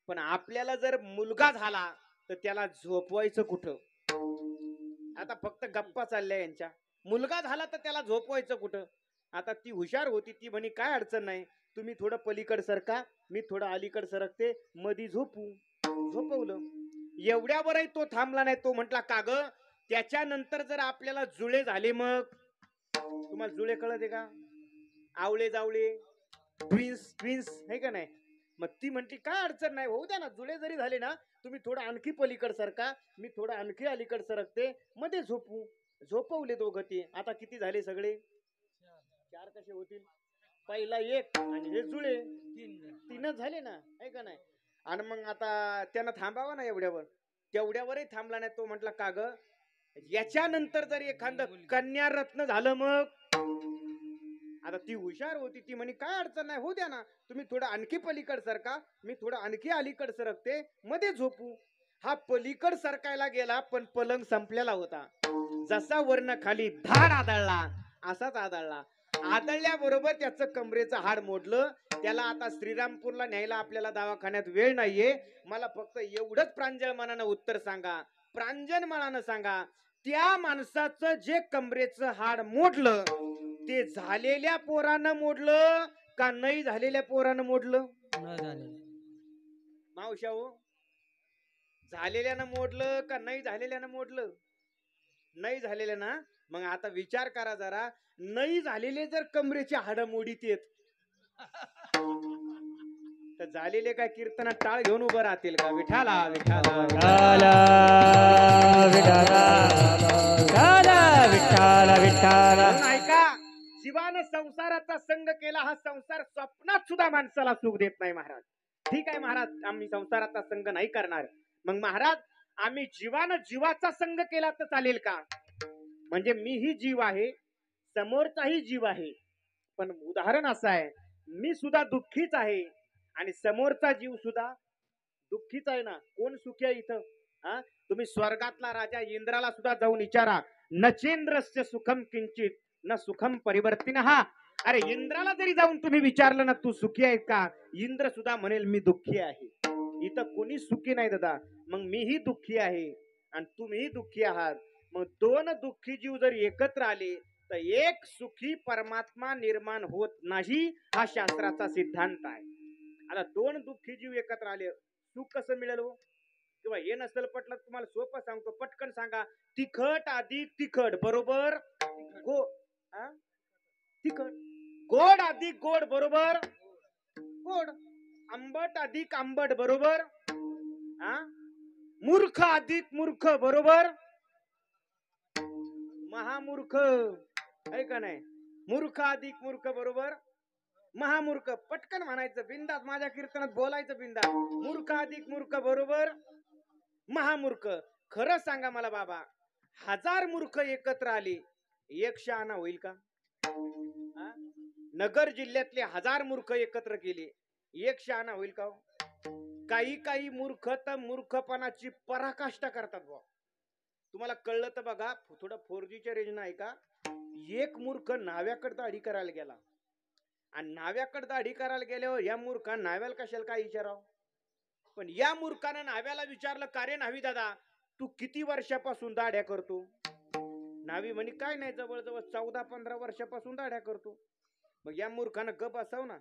पण आपल्याला जर मुलगा झाला तर त्याला झोपवायचं कुठं? आता फक्त गप्पा चालल्या यांच्या. मुलगा झाला तर त्याला झोपवायचं कुठं? आता ती हुशार होती, ती म्हणे काय अडचण नाही, तुम्ही थोडं पलीकड सरका, मी थोडं अलीकड सरकते, मधी झोपू. झोपवलं. एवढ्यावरही तो थांबला नाही. तो म्हटला, का ग, त्याच्यानंतर जर आपल्याला जुळे झाले, मग तुम्हाला जुळे कळते का? आवळे जावळे, ट्विन्स ट्विन्स, है का नाही? मग ती म्हणती काय अडचण नाही, होऊ द्या ना, जुळे जरी झाले ना, तुम्ही थोडं आणखी पलीकड सरका, मी थोडं आणखी अलीकड सरकते, मध्ये झोपू. झोपवले दोघं ते. आता किती झाले सगळे? 4 कसे होतील? पहिला 1 आणि हे जुळे 3च झाले ना, है का नाही? आणि मग आता त्यानं थांबावा ना एवढ्यावर. तेवढ्यावरही थांबला नाही. तो म्हटला, का ग, याच्यानंतर जर एखादं कन्या रत्न झालं, मग आता ती हुशार होती, ती म्हणे काय अडचण नाही, होऊ द्या ना, तुम्ही थोडं आणखी पलीकड सरका, मी थोडं आणखी अलीकड सरकते, मध्ये झोपू. हा पलीकड सरकायला गेला, पण पलंग संपलेला होता. जसा वर्ण खाली धाड आदळला, असाच आदळला. आदळल्याबरोबर त्याचं कमरेचं हाड मोडलं. त्याला आता श्रीरामपूरला न्यायला आपल्याला दवाखान्यात वेळ नाहीये. मला फक्त एवढंच प्रांजळ मनानं उत्तर सांगा, प्रांजळ मनानं सांगा, त्या माणसाचं जे कमरेचं हाड मोडलं, ते झालेल्या पोरानं मोडलं का नाही झालेल्या पोरानं मोडलं? मावशा हो, झालेल्यानं मोडलं का नाही झालेल्यानं मोडलं? नाही झालेलं ना. मग आता विचार करा जरा, नाही झालेले जर कमरेचे हाड मोडीत येत तर झालेले काय कीर्तनात टाळ घेऊन उभं राहतील का? विठाला विठाला विठाला विठाला विठाला. ऐका, जीवानं संसाराचा संग केला, हा संसार स्वप्नात सुद्धा माणसाला सुख देत नाही महाराज. ठीक आहे महाराज, आम्ही संसाराचा संग नाही करणार. मग महाराज आम्ही जीवानं जीवाचा संग केला तर चालेल का? म्हणजे मीही जीव आहे, समोरचाही जीव आहे, पण उदाहरण असं आहे, मी सुद्धा दुःखीच आहे आणि समोरचा जीव सुद्धा दुःखीच आहे ना. कोण सुखी आहे इथं? हा, तुम्ही स्वर्गातला राजा इंद्राला सुद्धा जाऊन विचारा, नचेंद्रस्य सुखम किंचित न सुखम परिवर्तिन. हा, अरे इंद्राला जरी जाऊन तुम्ही विचारलं ना, तू सुखी आहे का, इंद्र सुद्धा म्हणेल मी दुःखी आहे. इथं कोणी सुखी नाही दादा. मग मीही दुःखी आहे आणि तुम्हीही दुःखी आहात. मग दोन दुःखी जीव जर एकत्र आले तर एक सुखी परमात्मा निर्माण होत नाही, हा शास्त्राचा सिद्धांत आहे. आता दोन दुःखी जीव एकत्र आले, सुख कसं मिळेल हो? किंवा हे नसेल पटलं तुम्हाला सोपं सांगतो, पटकन सांगा. तिखट अधिक तिखट बरोबर गो हा? तिखट. गोड अधिक गोड बरोबर गोड. आंबट अधिक आंबट बरोबर हा? मूर्ख अधिक मूर्ख बरोबर महामूर्ख, आहे का नाही? मूर्ख अधिक मूर्ख बरोबर महामूर्ख. पटकन म्हणायचं बिंदात, माझ्या कीर्तनात बोलायचं बिंदात. मूर्ख अधिक मूर्ख बरोबर महामूर्ख. खरं सांगा मला बाबा, 1000 मूर्ख एकत्र आले, एक शहाणा होईल का? हा? नगर जिल्ह्यातले 1000 मूर्ख एकत्र केले, एक शहाणा होईल का? काही काही मूर्ख तर मूर्खपणाची पराकाष्ठा करतात बुवा. तुम्हाला कळलं तर बघा, थोडं 4Gच्या रेंज आहे का? एक मूर्ख नाव्याकडे दाढी करायला गेला आणि नाव्याकडे दाढी करायला गेल्यावर या मूर्खा नाव्याला कशाला काय विचारावं? पण या मूर्खानं नाव्याला विचारलं, का रे नावी दादा, तू किती वर्षापासून दाढ्या करतो? नावी म्हणे काय नाही, जवळजवळ 14-15 वर्षापासून दाढ्या करतो. मग या मूर्खानं गप असाव ना.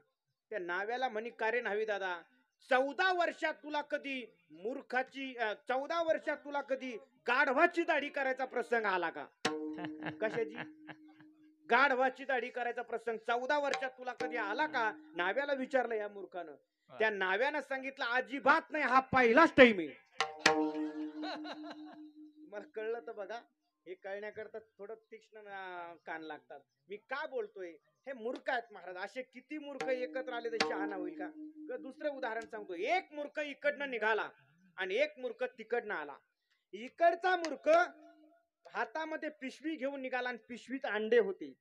त्या नाव्याला म्हणे, का रे नावी दादा, 14 वर्षात तुला कधी 14 वर्षात तुला कधी गाढवाची दाढी करायचा प्रसंग आला का? कशाची? गाढवाची दाढी करायचा प्रसंग 14 वर्षात तुला कधी आला का? नाव्याला विचारलं या मूर्खानं. त्या नाव्यानं सांगितलं, अजिबात नाही, हा पहिलाच टाइम आहे. मला कळलं तर बघा, हे कळण्याकरता थोडं तीक्ष्ण कान लागतात. मी का बोलतोय? हे मूर्ख आहेत महाराज. असे किती मूर्ख एकत्र आले तर शहाणा होईल का? दुसरं उदाहरण सांगतो. एक मूर्ख इकडनं निघाला आणि एक मूर्ख तिकडनं आला. इकडचा मूर्ख हातामध्ये पिशवी घेऊन निघाला आणि पिशवीत अंडे होते.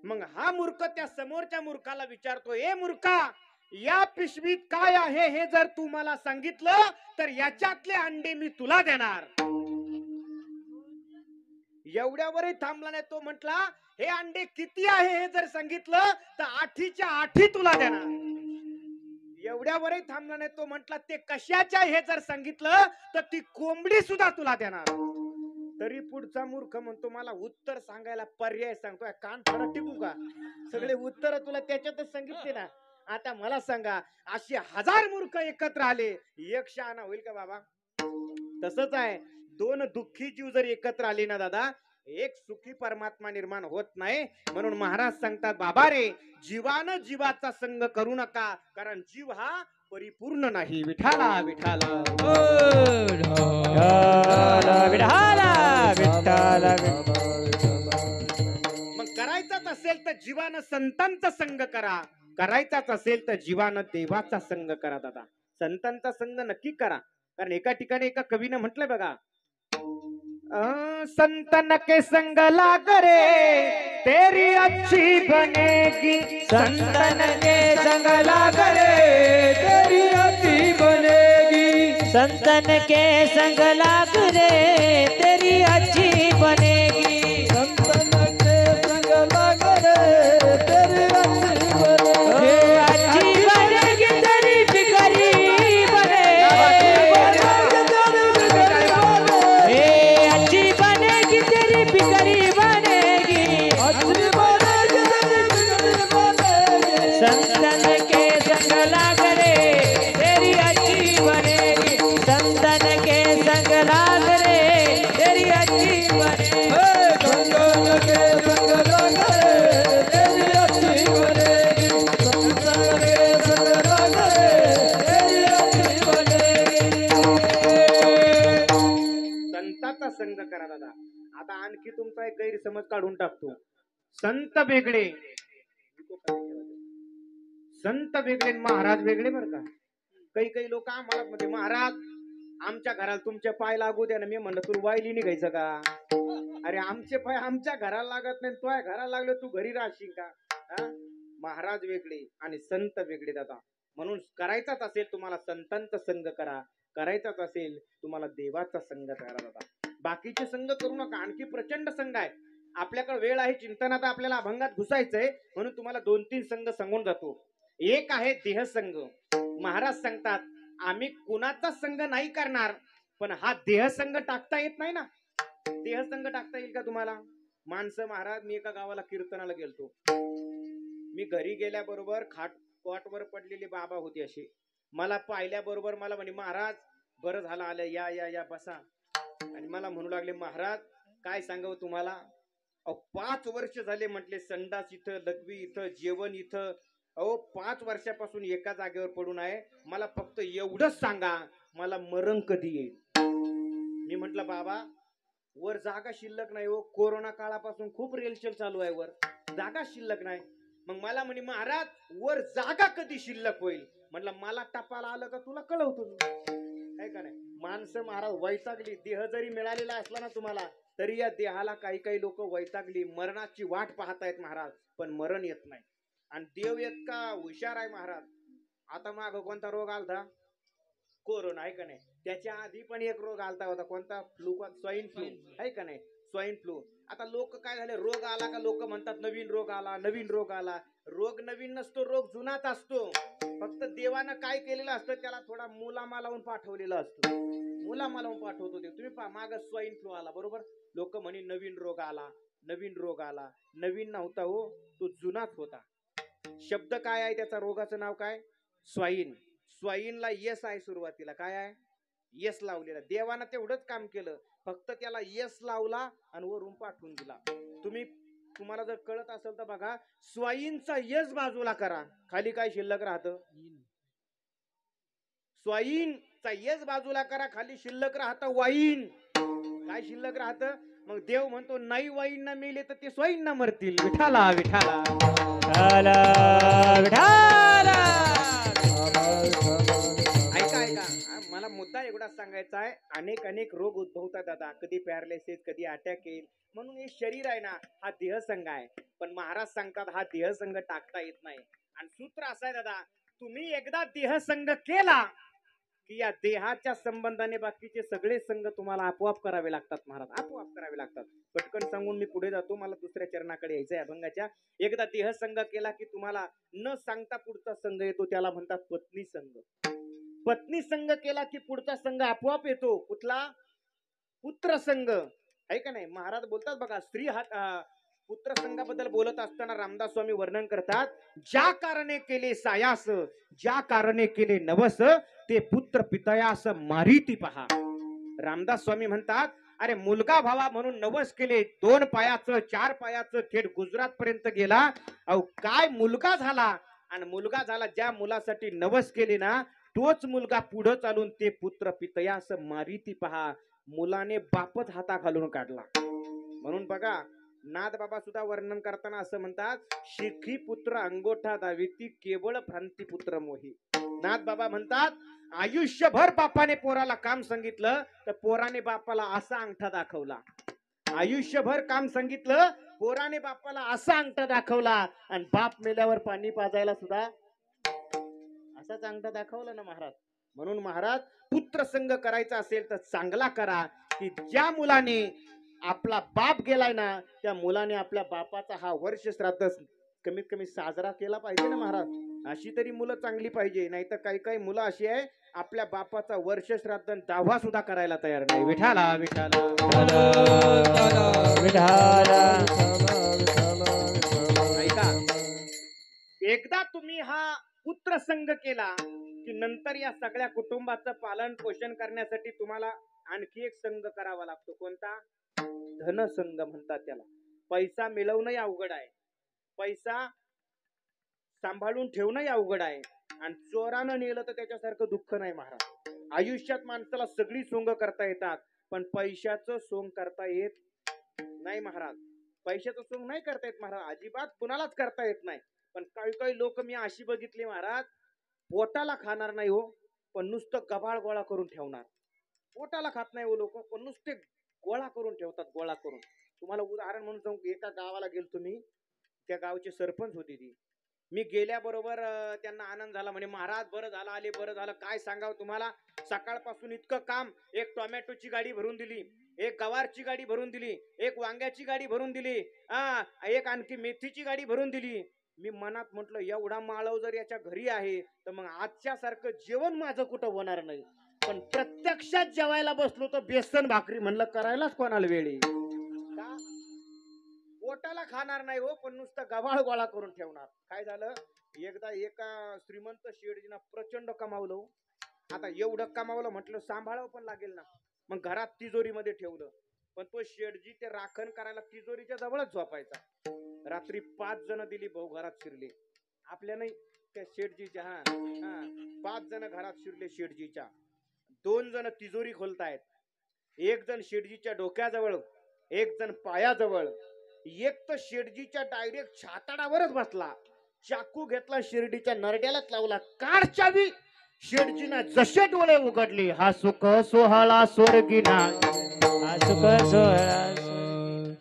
मग हा मूर्ख त्या समोरच्या मूर्खाला विचारतो, ए मूर्खा, या पिशवीत काय आहे हे जर तू मला सांगितलं तर याच्यातले अंडे मी तुला देणार. एवढ्यावरही थांबला नाही. तो म्हटला, हे अंडे किती आहे हे जर सांगितलं तर 8च्या 8 तुला देणार. एवढ्यावरही थांबला नाही. तो म्हटला, ते कशाच्या हे जर सांगितलं तर ती कोंबडी सुद्धा तुला देणार. तरी पुढचा मूर्ख म्हणतो, मला उत्तर सांगायला पर्याय सांगतोय, कान थोडा टिकू का? सगळे उत्तर तुला त्याच्यातच सांगितले ना. आता मला सांगा, असे 1000 मूर्ख एकत्र आले, एक शहाणा होईल का बाबा? तसंच आहे, दोन दुःखी जीव जर एकत्र आले ना दादा, एक सुखी परमात्मा निर्माण होत नाही. म्हणून महाराज सांगतात, बाबा रे, जीवानं जीवाचा संग करू नका, कारण जीव हा परिपूर्ण नाही. विठाला विठाला मग करायचाच असेल तर जीवानं संतांचा संग करा, करायचाच असेल तर जीवानं देवाचा संग करा. दादा, संतांचा संग नक्की करा. कारण एका ठिकाणी एका कवीनं म्हटलंय बघा, संतन के संग लाग रे तेरी अच्छी बनेगी. संतन के संग लाग रे तेरी अच्छी बनेगी. संतन के संग लाग रे तेरी अच्छी बनेगी. संतन के संग लाग रे तेरी अच्छी बनेगी. अच्छी बनेगी तेरी बिगड़ी बनेगी. अच्छी बनेगी तेरी बिगड़ी बनेगी. अच्छी बनेगी तेरी बनेगी. संतन के संग लाग रे तेरी अच्छी बनेगी. संतन के संग लाग रे तेरी अच्छी बनेगी. संतन के संग लाग रे तेरी अच्छी बनेगी. संतन के संग लाग रे तेरी अच्छी बनेगी. संताचा संग करा दादा. आता आणखी तुमचा एक गैरसमज काढून टाकतो. संत वेगळे, संत वेगळे, महाराज वेगळे बरं का. काही काही लोक आम्हाला मध्ये, महाराज आमच्या घराला तुमचे पाय लागू द्या ना. मी म्हणलं तू वायली निघायचं का? अरे आमचे पाय आमच्या घराला लागत नाही, तुझ्या घराला लागले तू घरी राहशील का? हा? महाराज वेगळे आणि संत वेगळे दादा. म्हणून करायचाच असेल तुम्हाला संतांचा संग करा, करायचाच असेल तुम्हाला देवाचा संग करा दादा. बाकीचे संघ करू नका. आणखी प्रचंड संघ आहे. आपल्याकडे वेळ आहे, चिंतनात आपल्याला अभंगात घुसायचंय म्हणून तुम्हाला 2-3 संघ सांगून जातो. एक आहे देहसंग. महाराज सांगतात आम्ही कुणाचा संघ नाही करणार, पण हा देहसंग टाकता येत नाही ना. देहसंग टाकता येईल का तुम्हाला? माणसं महाराज, मी एका गावाला कीर्तनाला गेलतो. मी घरी गेल्याबरोबर कॉटवर पडलेले बाबा होते असे. मला पाहिल्याबरोबर मला म्हणे महाराज बरं झालं आलं, या या या बसा. आणि मला म्हणू लागले महाराज काय सांगावं तुम्हाला, 5 वर्ष झाले म्हटले संडास इथं, लघवी इथं, जेवण इथं. 5 वर्षापासून एका जागेवर पडून आहे. मला फक्त एवढंच सांगा मला मरण कधी येईल. मी म्हटलं बाबा वर जागा शिल्लक नाही हो, कोरोना काळापासून खूप रेलचेल चालू आहे, वर जागा शिल्लक नाही. मग मला म्हणे महाराज वर जागा कधी शिल्लक होईल. म्हटलं मला टपाला आलं का तुला कळवतो मी, काय का नाही. माणसं महाराज वैतागली. देह जरी मिळालेला असला ना तुम्हाला, तरी या देहाला काही काही लोक वैतागली, मरणाची वाट पाहतायत महाराज, पण मरण येत नाही. आणि देव इतका हुशार आहे महाराज. आता माग कोणता रोग आलता? कोरोना, आहे का नाही. त्याच्या आधी पण एक रोग आलता होता, कोणता? फ्लू, स्वाईन फ्लू, आहे का नाही. Swine flu. आता लोक काय झाले, रोग आला का लोक म्हणतात नवीन रोग आला, नवीन रोग आला. रोग नवीन नसतो, रोग जुनाच असतो. फक्त देवानं काय केलेलं असतं, त्याला थोडा मुलामा लावून पाठवलेलं असतं. मुलामा लावून पाठवतो देव. तुम्ही पहा माग स्वाईन फ्लू आला बरोबर, लोक म्हणे नवीन रोग आला, नवीन रोग आला. नवीन नव्हता हो, तो जुनाच होता. शब्द काय आहे त्याचा? रोगाचं नाव काय? स्वाईन. स्वाईनला यस आहे सुरुवातीला. काय आहे? यस लावलेला. देवानं तेवढंच काम केलं, फक्त त्याला यस लावला आणि वरून पाठवून दिला. तुम्हाला जर कळत असेल तर बघा, स्वाईनचा यस बाजूला करा, खाली काय शिल्लक राहतं? स्वाईनचा यस बाजूला करा, खाली शिल्लक राहतं वाईन. काय शिल्लक राहतं? मग देव म्हणतो नाही वाईन ना मेले तर ते स्वाईन ना मरतील. विठाला विठाला ऐका ऐका, मला मुद्दा एवढाच सांगायचा आहे. अनेक अनेक रोग उद्भवतात दादा, कधी पॅरालिसिस, कधी अटॅक येईल. म्हणून हे शरीर आहे ना, हा देहसंग आहे. पण महाराज सांगतात हा देहसंग टाकता येत नाही. आणि सूत्र असं आहे दादा, तुम्ही एकदा देहसंग केला की या देहाच्या संबंधाने बाकीचे सगळे संघ तुम्हाला आपोआप करावे लागतात महाराज, आपोआप करावे लागतात. पटकन सांगून मी पुढे जातो, मला दुसऱ्या चरणाकडे यायचंय अभंगाच्या. एकदा देहसंग केला की तुम्हाला न सांगता पुढचा संघ येतो, त्याला म्हणतात पत्नी संघ. पत्नी संघ केला की पुढचा संघ आपोआप येतो, कुठला? पुत्र संघ, आहे का नाही. महाराज बोलतात बघा, स्त्री पुत्र संघाबद्दल बोलत असताना रामदास स्वामी वर्णन करतात, ज्या कारणे केले सायास, ज्या कारणे केले नवस, ते पुत्र पितयास मारिती पहा. रामदास स्वामी म्हणतात अरे मुलगा भावा म्हणून नवस केले, 2 पायाचं 4 पायाचं, थेट गुजरात पर्यंत गेला. अहो काय मुलगा झाला. आणि मुलगा झाला, ज्या मुलासाठी नवस केले ना, तोच मुलगा पुढे चालून ते पुत्र पितयास मारिती पहा. मुलाने बापच हाता घालून काढला. म्हणून बघा नाथ बाबा सुद्धा वर्णन करताना असं म्हणतात, शिखी पुत्र अंगोठा दाविती, केवळ भ्रांती पुत्र मोही. नाथ बाबा म्हणतात आयुष्यभर बापाने पोराला काम सांगितलं तर पोराने बापाला असा अंगठा दाखवला. आयुष्यभर काम सांगितलं, पोराने बापाला असा अंगठा दाखवला. आणि बाप मेल्यावर पाणी पाजायला सुद्धा असाच अंगठा दाखवला ना महाराज. म्हणून महाराज पुत्र संघ करायचा असेल तर चांगला करा, की ज्या मुलाने आपला बाप गेलाय ना, त्या मुलाने आपल्या बापाचा हा वर्ष श्राद्ध कमीत कमी साजरा केला पाहिजे ना महाराज. अशी तरी मुलं चांगली पाहिजे. नाही तर काही काही मुलं अशी आहे, आपल्या बापाचा वर्ष श्राद्ध 10वा सुद्धा करायला तयार नाही. विठाला विठाला ऐका, एकदा तुम्ही हा पुत्र संघ केला की नंतर या सगळ्या कुटुंबाचं पालन पोषण करण्यासाठी तुम्हाला आणखी एक संघ करावा लागतो. कोणता? धनसंघ म्हणतात त्याला. पैसा मिळवणं अवघड आहे, पैसा सांभाळून ठेवणं अवघड आहे. आणि चोरानं नेलं तर त्याच्यासारखं दुःख नाही महाराज. आयुष्यात माणसाला सगळी सोंग करता येतात, पण पैशाचं सोंग करता येत नाही महाराज. पैशाचं सोंग नाही करता येत महाराज, अजिबात कुणालाच करता येत नाही. पण काही काही लोक मी अशी बघितली महाराज, पोटाला खाणार नाही हो, पण नुसतं गबाळ गोळा करून ठेवणार. पोटाला खात नाही लोक, पण नुसते गोळा करून ठेवतात, गोळा करून. तुम्हाला उदाहरण म्हणून सांगू, एका गावाला गेलो तुम्ही, त्या गावचे सरपंच होती ती. मी गेल्याबरोबर त्यांना आनंद झाला, म्हणे महाराज बरं झालं आले, बरं झालं. काय सांगावं तुम्हाला, सकाळपासून इतकं काम. एक टोमॅटोची गाडी भरून दिली, एक गवारची गाडी भरून दिली, एक वांग्याची गाडी भरून दिली, एक आणखी मेथीची गाडी भरून दिली. मी मनात म्हटलं, एवढा माळव जर याच्या घरी आहे तर मग आजच्या सारखं जेवण माझं कुठं होणार नाही. पण प्रत्यक्षात जेवायला बसलो तर बेसन भाकरी म्हणलं करायलाच कोणाला वेळ आहे का? पोटाला खाणार नाही हो, पण नुसतं गव्हाळ गोळा करून ठेवणार. काय झालं, एकदा एका श्रीमंत शेठजीनं प्रचंड कमावलं हो. आता एवढं कमावलं म्हटलं सांभाळावं पण लागेल ना, मग घरात तिजोरीमध्ये ठेवलं. पण तो शेठजी ते राखण करायला तिजोरीच्या जवळच झोपायचा. रात्री 5 जण दिली भाऊ घरात शिरले, आपल्या नाही त्या शेठजीच्या. हा 5 जण घरात शिरले शेठजीच्या. 2 जण तिजोरी खोलतायत, एक जण शेठजीच्या डोक्याजवळ, एक जण पायाजवळ, एक तर शेठजीच्या डायरेक्ट छाताडावरच बसला. चाकू घेतला, शिर्डीच्या नरड्यालाच लावला. काढ चावी. शेठजीना जसे डोळे उघडले, हा सुख सोहळा स्वर्गीना. हा सुख सोहळा.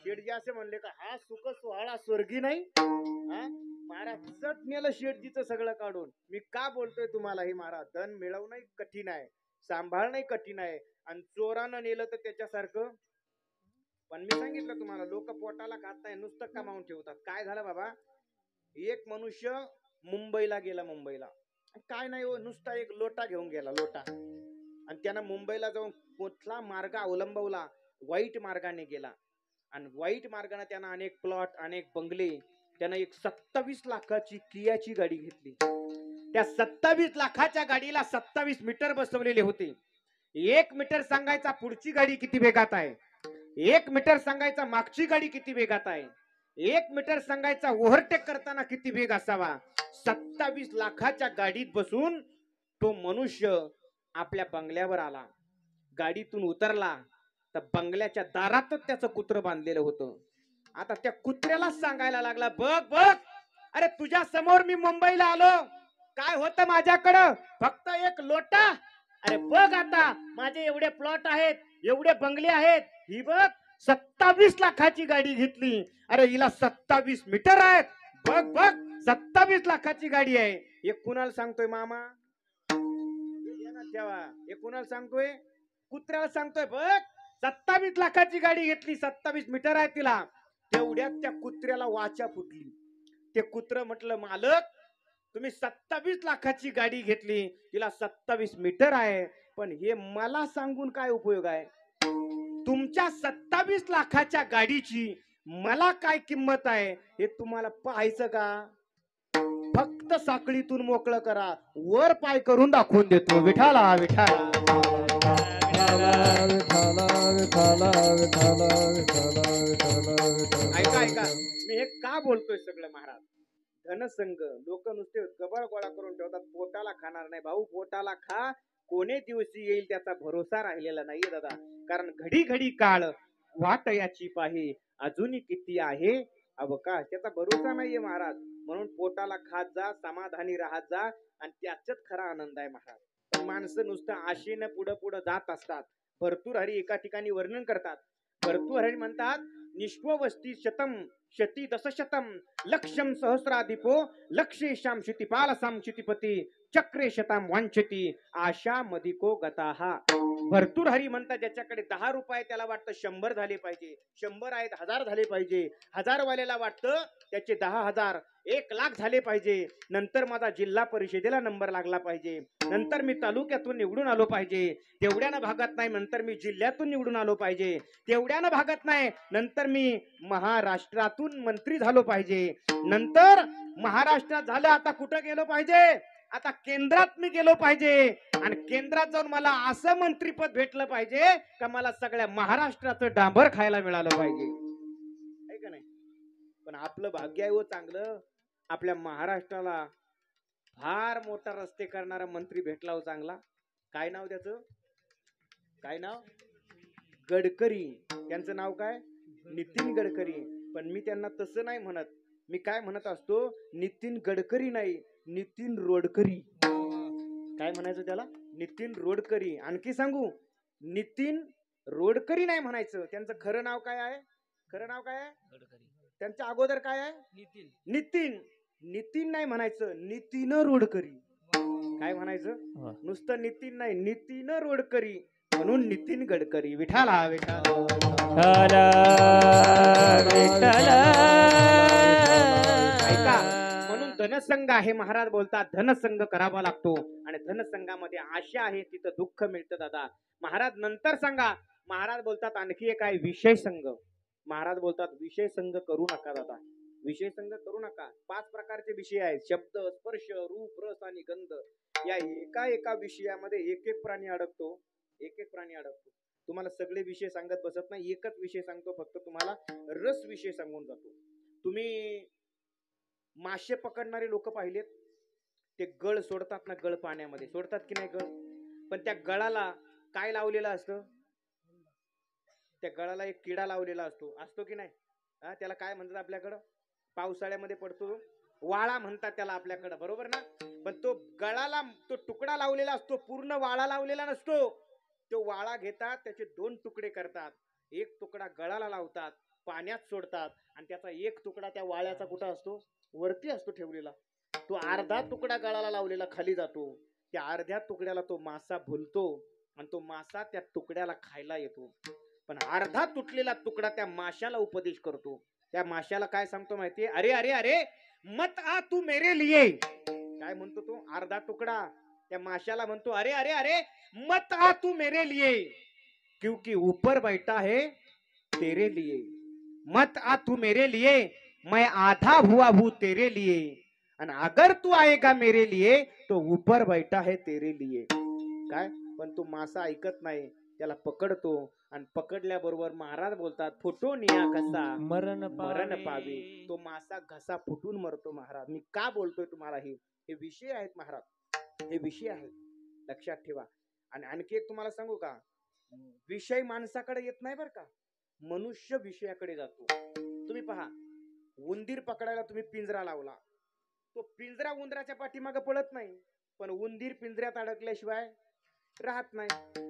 शेठजी असे म्हणले का हा सुख सोहळा स्वर्गी नाही? महाराज चट नेलं शेठजीचं सगळं काढून. मी का बोलतोय तुम्हाला हे महाराज, धन मिळवणं कठीण आहे, सांभाळणं कठीण आहे, आणि चोरानं नेलं तर त्याच्यासारखं. पण मी सांगितलं तुम्हाला, लोक पोटाला खात नाही, नुसतं कमावून ठेवतात. काय झालं बाबा, एक मनुष्य मुंबईला गेला. मुंबईला काय नाही हो, नुसता एक लोटा घेऊन गेला, लोटा. आणि त्यानं मुंबईला जाऊन कुठला मार्ग अवलंबवला, वाईट मार्गाने गेला. आणि वाईट मार्गाने त्यानं अनेक प्लॉट, अनेक बंगले, त्यानं एक 27 लाखाची कियाची गाडी घेतली. त्या 27 लाखाच्या गाडीला 27 मीटर बसवलेले होते. 1 मीटर सांगायचा पुढची गाडी किती वेगात आहे, 1 मीटर सांगायचा मागची गाडी किती वेगात आहे, 1 मीटर सांगायचा ओव्हरटेक करताना किती वेग असावा. 27 लाखाच्या गाडीत बसून तो मनुष्य आपल्या बंगल्यावर आला. गाडीतून उतरला तर बंगल्याच्या दारातच त्याचं कुत्र बांधलेलं होतं. आता त्या कुत्र्याला सांगायला लागला, बघ बघ, अरे तुझ्या समोर मी मुंबईला आलो, काय होतं माझ्याकडं, फक्त एक लोटा. अरे बघ आता माझे एवढे प्लॉट आहेत, एवढे बंगले आहेत, ही बघ 27 लाखाची गाडी घेतली. अरे हिला 27 मीटर आहेत, बघ बघ 27 लाखाची गाडी आहे. हे कुणाला सांगतोय मामा? ठेवा, हे कुणाला सांगतोय? कुत्र्याला सांगतोय. बघ 27 लाखाची गाडी घेतली, 27 मीटर आहे तिला. तेवढ्यात त्या कुत्र्याला वाचा फुटली. ते कुत्र म्हटलं, मालक तुम्ही 27 लाखाची गाडी घेतली, तिला 27 मीटर आहे, पण हे मला सांगून काय उपयोग आहे? तुमच्या 27 लाखाच्या गाडीची मला काय किंमत आहे हे तुम्हाला पाहायचं का? फक्त साखळीतून मोकळं करा, वर पाय करून दाखवून देतो. विठाला विठाला. ऐका ऐका, मी हे का बोलतोय सगळं महाराज? धनसंग लोक नुसते गबळ गोळा करून ठेवतात, पोटाला खाणार नाही. भाऊ पोटाला खा, कोणे दिवशी येईल त्याचा भरोसा राहिलेला नाहीये दादा. कारण घडी घडी काळ वाट याची पाही, अजूनही किती आहे अवकाश, त्याचा भरोसा नाहीये महाराज. म्हणून पोटाला खात जा, समाधानी राहत जा, आणि त्याच्यात खरा आनंद आहे महाराज. पण माणसं नुसतं आशेनं पुढं पुढं जात असतात. भर्तृहरी एका ठिकाणी वर्णन करतात. भर्तृहरी म्हणतात, निष्वस्ती शतम शती दशशतम लक्ष्यम सहस्राधिपो लक्षेशाम क्षितिपालसाम क्षितिपती चक्रे शताम वांछती आशा मधिको गताहा. भर्तृहरी म्हणतात, ज्याच्याकडे 10 रुपये त्याला वाटतं 100 झाले पाहिजे, 100 आहेत 1000 झाले पाहिजे, 1000 वाल्याला वाटतं त्याचे 10,000 1,00,000 झाले पाहिजे, नंतर माझा जिल्हा परिषदेला नंबर लागला पाहिजे, नंतर मी तालुक्यातून निवडून आलो पाहिजे, तेवढ्यानं भागत नाही नंतर मी जिल्ह्यातून निवडून आलो पाहिजे, तेवढ्यानं भागत नाही नंतर मी महाराष्ट्रातून मंत्री झालो पाहिजे, नंतर महाराष्ट्रात झालं आता कुठं गेलो पाहिजे, आता केंद्रात मी गेलो पाहिजे, आणि केंद्रात जाऊन मला असं मंत्रीपद भेटलं पाहिजे का मला सगळ्या महाराष्ट्राचं डांबर खायला मिळालं पाहिजे. आहे का नाही? पण आपलं भाग्य आहे हो चांगलं, आपल्या महाराष्ट्राला फार मोठा रस्ते करणारा मंत्री भेटला हो चांगला. काय नाव त्याचं? काय नाव? गडकरी. त्यांचं नाव काय? नितीन गडकरी. पण मी त्यांना तसं नाही म्हणत, मी काय म्हणत असतो, नितीन गडकरी नाही, नितीन रोडकरी. काय म्हणायचं त्याला? नितीन रोडकरी. आणखी सांगू, नितीन रोडकरी नाही म्हणायचं. त्यांचं खरं नाव काय आहे? खरं नाव काय आहे त्यांच्या अगोदर? काय आहे? नितीन. नितीन नाही म्हणायचं, नितीन रोडकरी. काय म्हणायचं? नुसतं नितीन नाही, नितीन रोडकरी, म्हणून नितीन गडकरी. विठाला विठाला. ऐका, म्हणून धनसंग आहे. महाराज बोलतात धनसंग करावा लागतो, आणि धनसंगामध्ये आशा आहे तिथं दुःख मिळतं दादा. महाराज नंतर सांगा. महाराज बोलतात आणखी एक आहे विषय संग. महाराज बोलतात विषय संग करू नका दादा, विषय संग करू नका. 5 प्रकारचे विषय आहेत: शब्द, स्पर्श, रूप, रस आणि गंध. या एका एका विषयामध्ये एक एक प्राणी अडकतो, एक एक प्राणी अडकतो. तुम्हाला सगळे विषय सांगत बसत नाही, एकच विषय सांगतो फक्त. तुम्हाला रस विषय सांगून जातो. तुम्ही मासे पकडणारे लोक पाहिलेत? ते गळ सोडतात ना, गळ पाण्यामध्ये सोडतात की नाही गळ? पण त्या गळाला काय लावलेलं असतं? त्या गळाला एक किडा लावलेला असतो, असतो की नाही? त्याला काय म्हणतात आपल्याकडं? पावसाळ्यामध्ये पडतो वाळा म्हणतात त्याला आपल्याकडं, बरोबर ना? पण तो गळाला तो तुकडा लावलेला असतो, पूर्ण वाळा लावलेला नसतो. तो वाळा घेतात, त्याचे 2 तुकडे करतात. एक तुकडा गळाला लावतात, पाण्यात सोडतात, आणि त्याचा एक तुकडा त्या वाळ्याचा कुठं असतो? वरती असतो ठेवलेला. तो अर्धा तुकडा गळाला लावलेला खाली जातो. त्या अर्ध्या तुकड्याला तो मासा भुलतो, आणि तो मासा त्या तुकड्याला खायला येतो. पण अर्धा तुटलेला तुकडा त्या माशाला उपदेश करतो. त्या माशाला काय सांगतो माहितीये? अरे अरे अरे मत आ तू मेरे लिए. काय म्हणतो तो? अर्धा तुकडा त्या माशाला म्हणतो, अरे अरे अरे मत आ तू मेरे लिए, क्योंकि ऊपर बैठा है तेरे लिए. मत आ तू मेरे लिए, मैं आधा हुआ हूं तेरे लिए, आणि अगर तू आएगा मेरे लिए तो ऊपर बैठा है तेरे लिए. काय? पण तो मासा ऐकत नाही, त्याला पकडतो, आणि पकडल्याबरोबर महाराज बोलतात फुटून या घसा मरण पावे. तो मासा घसा फुटून मरतो. महाराज मी का बोलतोय तुम्हाला? हे विषय आहेत महाराज, हे विषय आहेत, लक्षात ठेवा. आणि आणखी एक तुम्हाला सांगू का? विषय माणसाकडे येत नाही बर का, मनुष्य विषयाकडे जातो. तुम्ही पहा, उंदीर पकडायला तुम्ही पिंजरा लावला, तो पिंजरा उंदराच्या पाठीमागे पळत नाही, पण उंदीर पिंजऱ्यात अडकल्याशिवाय राहत नाही.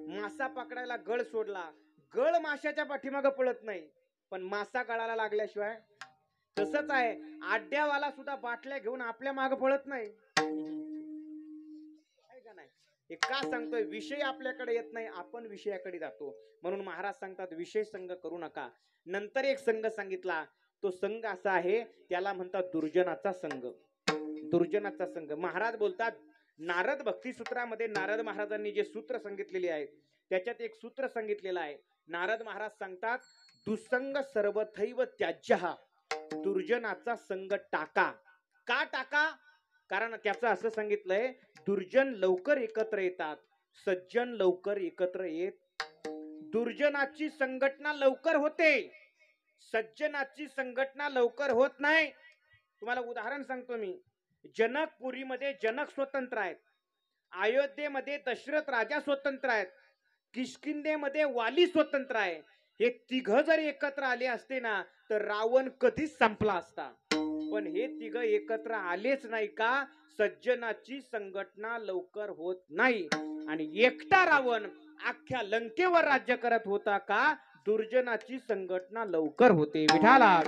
मासा पकडायला गळ सोडला, गळ माशाच्या पाठीमागे पळत नाही, पण मासा गळाला लागल्याशिवाय. तसंच आहे, आड्यावाला सुद्धा बाटल्या घेऊन आपल्या मागे पळत नाही. का नाही? हे का सांगतोय? विषय आपल्याकडे येत नाही, आपण विषयाकडे जातो. म्हणून महाराज सांगतात विषय संग करू नका. नंतर एक संघ सांगितला, तो संघ असा आहे, त्याला म्हणतात दुर्जनाचा संघ. दुर्जनाचा संघ. महाराज बोलतात नारद भक्ती सूत्रामध्ये नारद महाराजांनी जे सूत्र सांगितलेले आहेत, त्याच्यात एक सूत्र सांगितलेलं आहे. नारद महाराज सांगतात दुसंग सर्वथैव त्याज्यः. दुर्जनाचा संघ टाका. का टाका? कारण त्याचं असं सांगितलंय, दुर्जन लवकर एकत्र येतात, सज्जन लवकर एकत्र येत. दुर्जनाची संघटना लवकर होते, सज्जनाची संघटना लवकर होत नाही. तुम्हाला उदाहरण सांगतो मी. जनकपुरीमध्ये जनक स्वतंत्र आहेत, अयोध्येमध्ये दशरथ राजा स्वतंत्र आहेत, किष्किंधेमध्ये वाली स्वतंत्र आहे. हे तिघ जर एकत्र आले असते ना, तर रावण कधीच संपला असता. पण हे तिघ एकत्र आलेच नाही का? सज्जनाची संघटना लवकर होत नाही, आणि एकटा रावण अख्ख्या लंकेवर राज्य करत होता का? दुर्जनाची संघटना लवकर होते. विठाला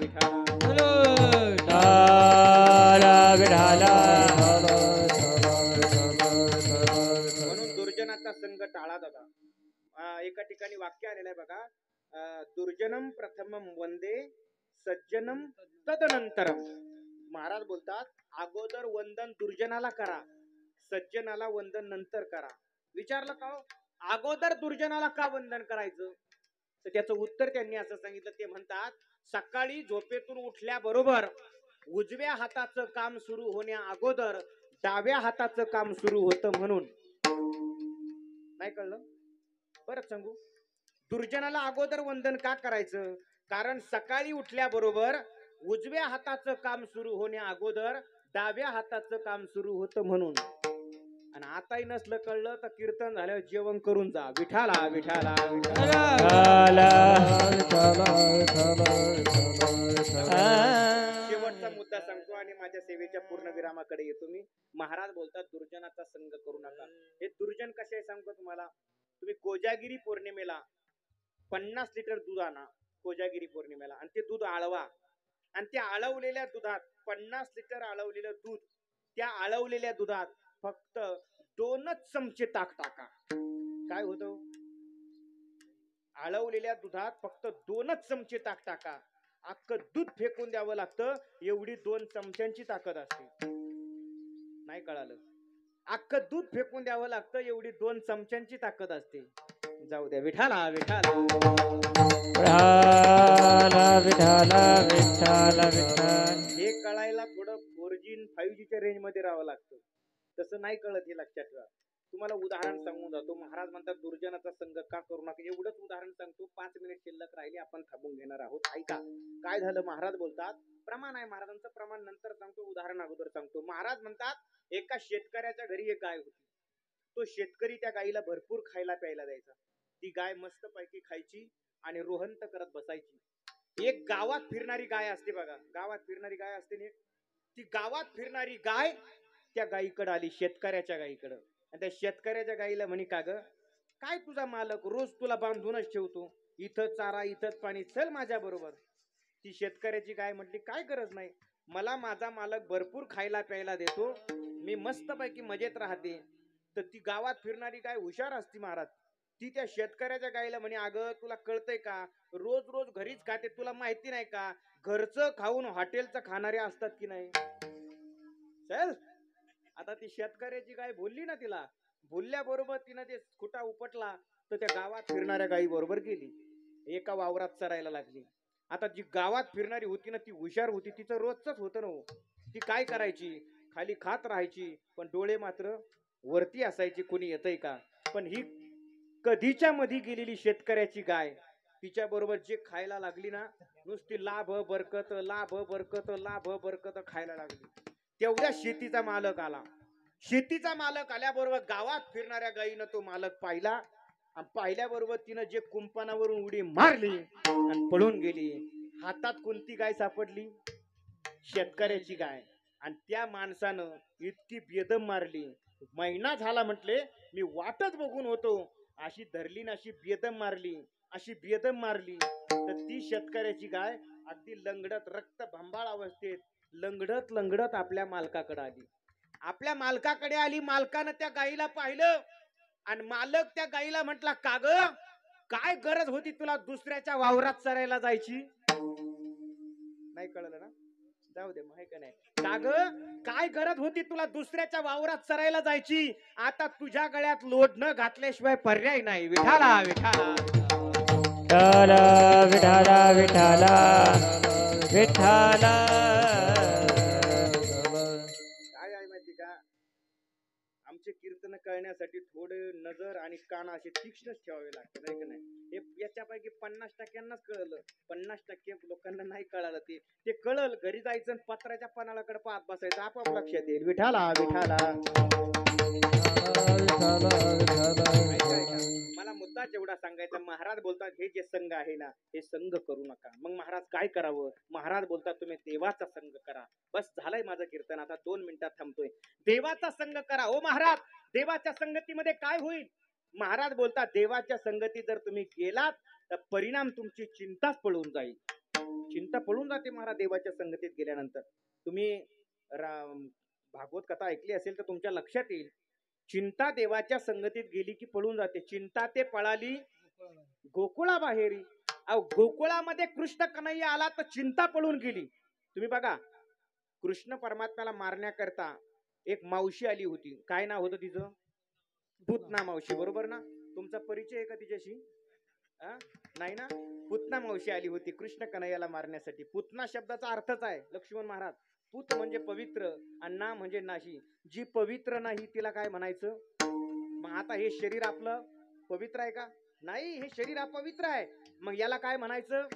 म्हणून दुर्जनाचा संघ टाळा दादा. एका ठिकाणी वाक्य आलेलं आहे बघा, दुर्जनम प्रथमम वंदे सज्जनम तदनंतरम. महाराज बोलतात अगोदर वंदन दुर्जनाला करा, सज्जनाला वंदन नंतर करा. विचारलं का अगोदर दुर्जनाला का वंदन करायचं? तर त्याचं उत्तर त्यांनी असं सांगितलं. ते म्हणतात सकाळी झोपेतून उठल्याबरोबर उजव्या हाताचं काम सुरू होण्या अगोदर डाव्या हाताचं काम सुरू होतं म्हणून. नाही कळलं? परत सांगू. दुर्जनाला अगोदर वंदन का करायचं? कारण सकाळी उठल्याबरोबर उजव्या हाताचं काम सुरू होण्या अगोदर डाव्या हाताचं काम सुरू होतं म्हणून. आणि आताही नसलं कळलं तर कीर्तन झाल्यावर जेवण करून जा. विठाला विठाला शेवटचा मुद्दा सांगतो आणि माझ्या सेवेच्या पूर्ण विरामाकडे येतो मी. महाराज बोलतात दुर्जनाचा संग करू नका. हे दुर्जन कसे सांगतो तुम्हाला. तुम्ही कोजागिरी पौर्णिमेला 50 लिटर दूध आणा कोजागिरी पौर्णिमेला आणि ते दूध आळवा आणि त्या आळवलेल्या दुधात 50 लिटर आळवलेलं दूध त्या आळवलेल्या दुधात फक्त 2च चमचे ताक टाका. काय होतं? आळवलेल्या दुधात फक्त 2च चमचे ताक टाका. अख्खं दूध फेकून द्यावं लागतं एवढी 2 चमच्यांची ताकद असते. नाही कळालं? अख्खं दूध फेकून द्यावं लागतं एवढी 2 चमच्यांची ताकद असते. जाऊ द्या विठाला विठाला विठाला विठाला विठाल. हे कळायला थोडं 4G 5Gच्या रेंज मध्ये राहावं लागतं. तसं नाही कळत हे लक्षात ठेवा. तुम्हाला उदाहरण सांगून जातो. महाराज म्हणतात दुर्जनाचा संग का करू नका. एवढंच उदाहरण सांगतो. 5 मिनिट शिल्लक राहिले आपण थांबून घेणार आहोत. ऐका काय झालं. महाराज बोलतात प्रमाण आहे महाराजांचं प्रमाण नंतर सांगतो उदाहरण अगोदर सांगतो. महाराज म्हणतात एका शेतकऱ्याच्या घरी एक गाय होती. तो शेतकरी त्या गायीला भरपूर खायला प्यायला द्यायचा. ती गाय मस्त पैकी खायची आणि रोहंत करत बसायची. एक गावात फिरणारी गाय असते बघा. गावात फिरणारी गाय असते ना. ती गावात फिरणारी गाय त्या गायीकडे आली शेतकऱ्याच्या गायीकडे आणि त्या शेतकऱ्याच्या गायीला म्हणे का ग काय तुझा मालक रोज तुला बांधूनच ठेवतो. इथं चारा इथंच पाणी चल माझ्या बरोबर. ती शेतकऱ्याची गाय म्हटली काय गरज नाही. मला माझा मालक भरपूर खायला प्यायला देतो. मी मस्त पैकी मजेत राहते. तर ती गावात फिरणारी गाय हुशार असती महाराज. ती त्या शेतकऱ्याच्या गायीला म्हणे अगं तुला कळतंय का रोज रोज घरीच खाते. तुला माहिती नाही का घरचं खाऊन हॉटेलचं खाणारे असतात की नाही. चल आता ती शेतकऱ्याची गाय बोलली ना. तिला बोलल्याबरोबर तिनं ते खुटा उपटला तर त्या गावात फिरणाऱ्या गायी बरोबर गेली. एका वावरात चरायला लागली. आता जी गावात फिरणारी होती ना ती हुशार होती. तिचं रोजच होतं ना. ती काय करायची खाली खात राहायची पण डोळे मात्र वरती असायचे कोणी येतंय का. पण ही कधीच्या मधी गेलेली शेतकऱ्याची गाय तिच्या बरोबर जे खायला लागली ना नुसती लाभ बरकत लाभ बरकत लाभ बरकत खायला लागली. तेवढ्या शेतीचा मालक आला. शेतीचा मालक आल्याबरोबर गावात फिरणाऱ्या गायीनं तो मालक पाहिला आणि पाहिल्याबरोबर तिनं जे कुंपणावरून उडी मारली आणि पळून गेली. हातात कोणती गाय सापडली शेतकऱ्याची गाय. आणि त्या माणसानं इतकी बेदम मारली. महिना झाला म्हटले मी वाटच बघून होतो. अशी धरली ना अशी बेदम मारली अशी बेदम मारली तर ती शेतकऱ्याची गाय अगदी लंगडत रक्त भंबाळ अवस्थेत लंगडत लंगडत आपल्या मालकाकडे आली. आपल्या मालकाकडे आली. मालकानं त्या गायीला पाहिलं आणि मालक त्या गायीला म्हटला का ग काय गरज होती तुला दुसऱ्याच्या वावरात चरायला जायची. नाही कळलं ना. जाऊ दे माहिती का नाही. का ग काय गरज होती तुला दुसऱ्याच्या वावरात चरायला जायची. आता तुझ्या गळ्यात लोढणं घातल्याशिवाय पर्याय नाही. विठाला विठाला विठाला विठाला विठाला. काय आहे माहिती का आमचे कीर्तन कळण्यासाठी थोडे नजर आणि कान असे तीक्ष्णच ठेवावे लागतात. नाही का नाही. हे याच्यापैकी 50% कळलं. 50% लोकांना नाही कळालं. ते कळल घरी जायचं पत्राच्या पानाकडे पाहत बसायचं आपोआप लक्षात येईल. विठाला विठाला. मला मुद्दा जेवढा सांगायचा. महाराज बोलतात हे जे संघ आहे ना हे संघ करू नका. मग महाराज काय करावं. महाराज बोलतात तुम्ही देवाचा संघ करा. बस झालंय माझं कीर्तन. आता 2 मिनिटात थांबतोय. देवाचा संघ करा. ओ महाराज देवाच्या संगतीमध्ये काय होईल. महाराज बोलतात देवाच्या संगतीत जर तुम्ही गेलात तर परिणाम तुमची चिंताच पळून जाईल. चिंता पळून जाते महाराज देवाच्या संगतीत गेल्यानंतर. तुम्ही भागवत कथा ऐकली असेल तर तुमच्या लक्षात येईल. चिंता देवाच्या संगतीत गेली की पळून जाते. चिंता ते पळाली गोकुळा बाहेरी. गोकुळामध्ये कृष्ण कन्हैया आला तर चिंता पळून गेली. तुम्ही बघा कृष्ण परमात्म्याला मारण्याकरता एक मावशी आली होती. काय नाव होतं तिचं. पुतना मावशी. बरोबर ना. तुमचा परिचय आहे का तिच्याशी. नाही ना. पुतना मावशी आली होती कृष्ण कन्हैयाला मारण्यासाठी. पुतना शब्दाचा अर्थच आहे लक्ष्मण महाराज. पुत म्हणजे पवित्र आणि ना म्हणजे नाशी. जी पवित्र नाही तिला काय म्हणायचं. मग आता हे शरीर आपलं पवित्र आहे का नाही. हे शरीर अपवित्र आहे. मग याला काय म्हणायचं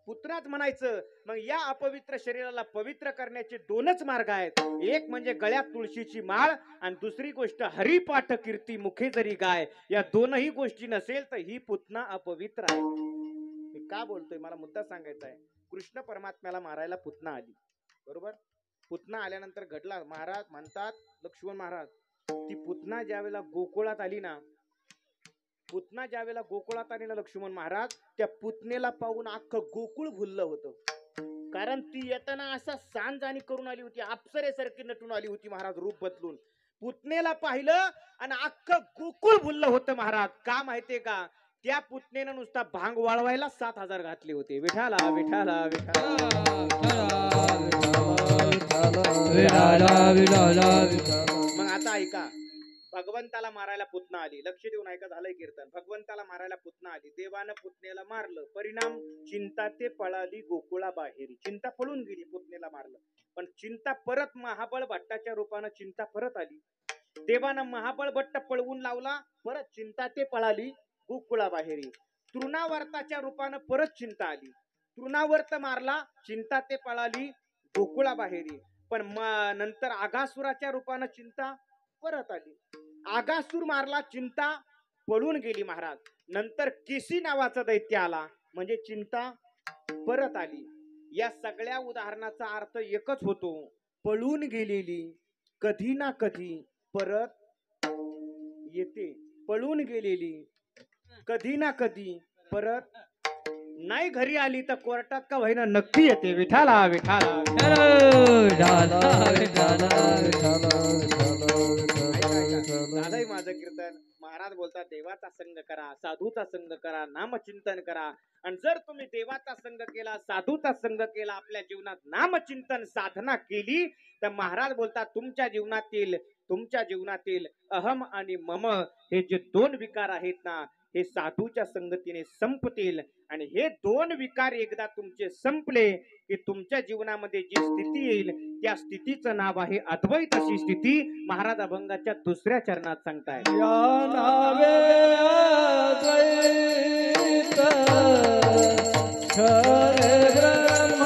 पुत्राच म्हणायचं. मग या अपवित्र शरीराला पवित्र करण्याचे 2च मार्ग आहेत. एक म्हणजे गळ्यात तुळशीची माळ आणि दुसरी गोष्ट हरिपाठ कीर्ती मुखे जरी गाय. या 2ही गोष्टी नसेल तर ही पुतना अपवित्र आहे. मी का बोलतोय मला मुद्दा सांगायचा आहे. कृष्ण परमात्म्याला मारायला पुतना आली. बरोबर. पुतना आल्यानंतर घडला. महाराज म्हणतात लक्ष्मण महाराज ती पुतना ज्या वेळेला गोकुळात आली ना पुतना ज्या वेळेला गोकुळात आलेला लक्ष्मण महाराज त्या पुतनेला पाहून अख्खं गोकुळ भुललं होतं. कारण ती येताना असा सांजाणी करून आली होती, अप्सरेसारखी नटून आली होती महाराज रूप बदलून. पुतनेला पाहिलं आणि अख्खं गोकुळ भुललं होतं महाराज. का माहितीये का? त्या पुतनेनं नुसता भांग वाळवायला 7,000 घातले होते. विठाला विठाला मग आता ऐका, भगवंताला मारायला पुतना आली. लक्ष देऊन ऐका, झालंय कीर्तन. भगवंताला मारायला पुतना आली. देवानं पुतनेला मारलं. परिणाम चिंता ते पळाली गोकुळा बाहेरी. चिंता पळून गेली, पुतनेला मारलं. पण चिंता परत महाबळ भट्टाच्या रूपानं चिंता परत आली. देवानं महाबळ भट्ट पळवून लावला. परत चिंता ते पळाली गोकुळा बाहेरी. तृणावर्ताच्या रूपानं परत चिंता आली. तृणावर्त मारला, चिंता ते पळाली गोकुळा बाहेरी. पण नंतर आगासुराच्या रूपानं चिंता परत आली. आगासूर मारला, चिंता पळून गेली महाराज. नंतर केसी नावाचा दैत्य आला, म्हणजे चिंता परत आली. या सगळ्या उदाहरणाचा अर्थ एकच होतो, पळून गेलेली कधी ना कधी परत येते. पळून गेलेली कधी ना कधी परत नाही घरी आली तर कोर्टात का होईना नक्की येते. विठाला विठाला दादाही माझं कीर्तन. महाराज बोलतात देवाचा संग करा, साधूचा संग करा, नामचिंतन करा. आणि जर तुम्ही देवाचा संग केला, साधूचा संग केला, आपल्या जीवनात नामचिंतन साधना केली, तर महाराज बोलतात तुमच्या जीवनातील अहम आणि मम हे जे 2 विकार आहेत ना, हे साधूच्या संगतीने संपतील. आणि हे 2 विकार एकदा तुमचे संपले की तुमच्या जीवनामध्ये जी स्थिती येईल त्या स्थितीचं नाव आहे अद्वैत अशी स्थिती. महाराज अभंगाच्या 2ऱ्या चरणात सांगताय, या नावे अद्वैत खरे ब्रह्म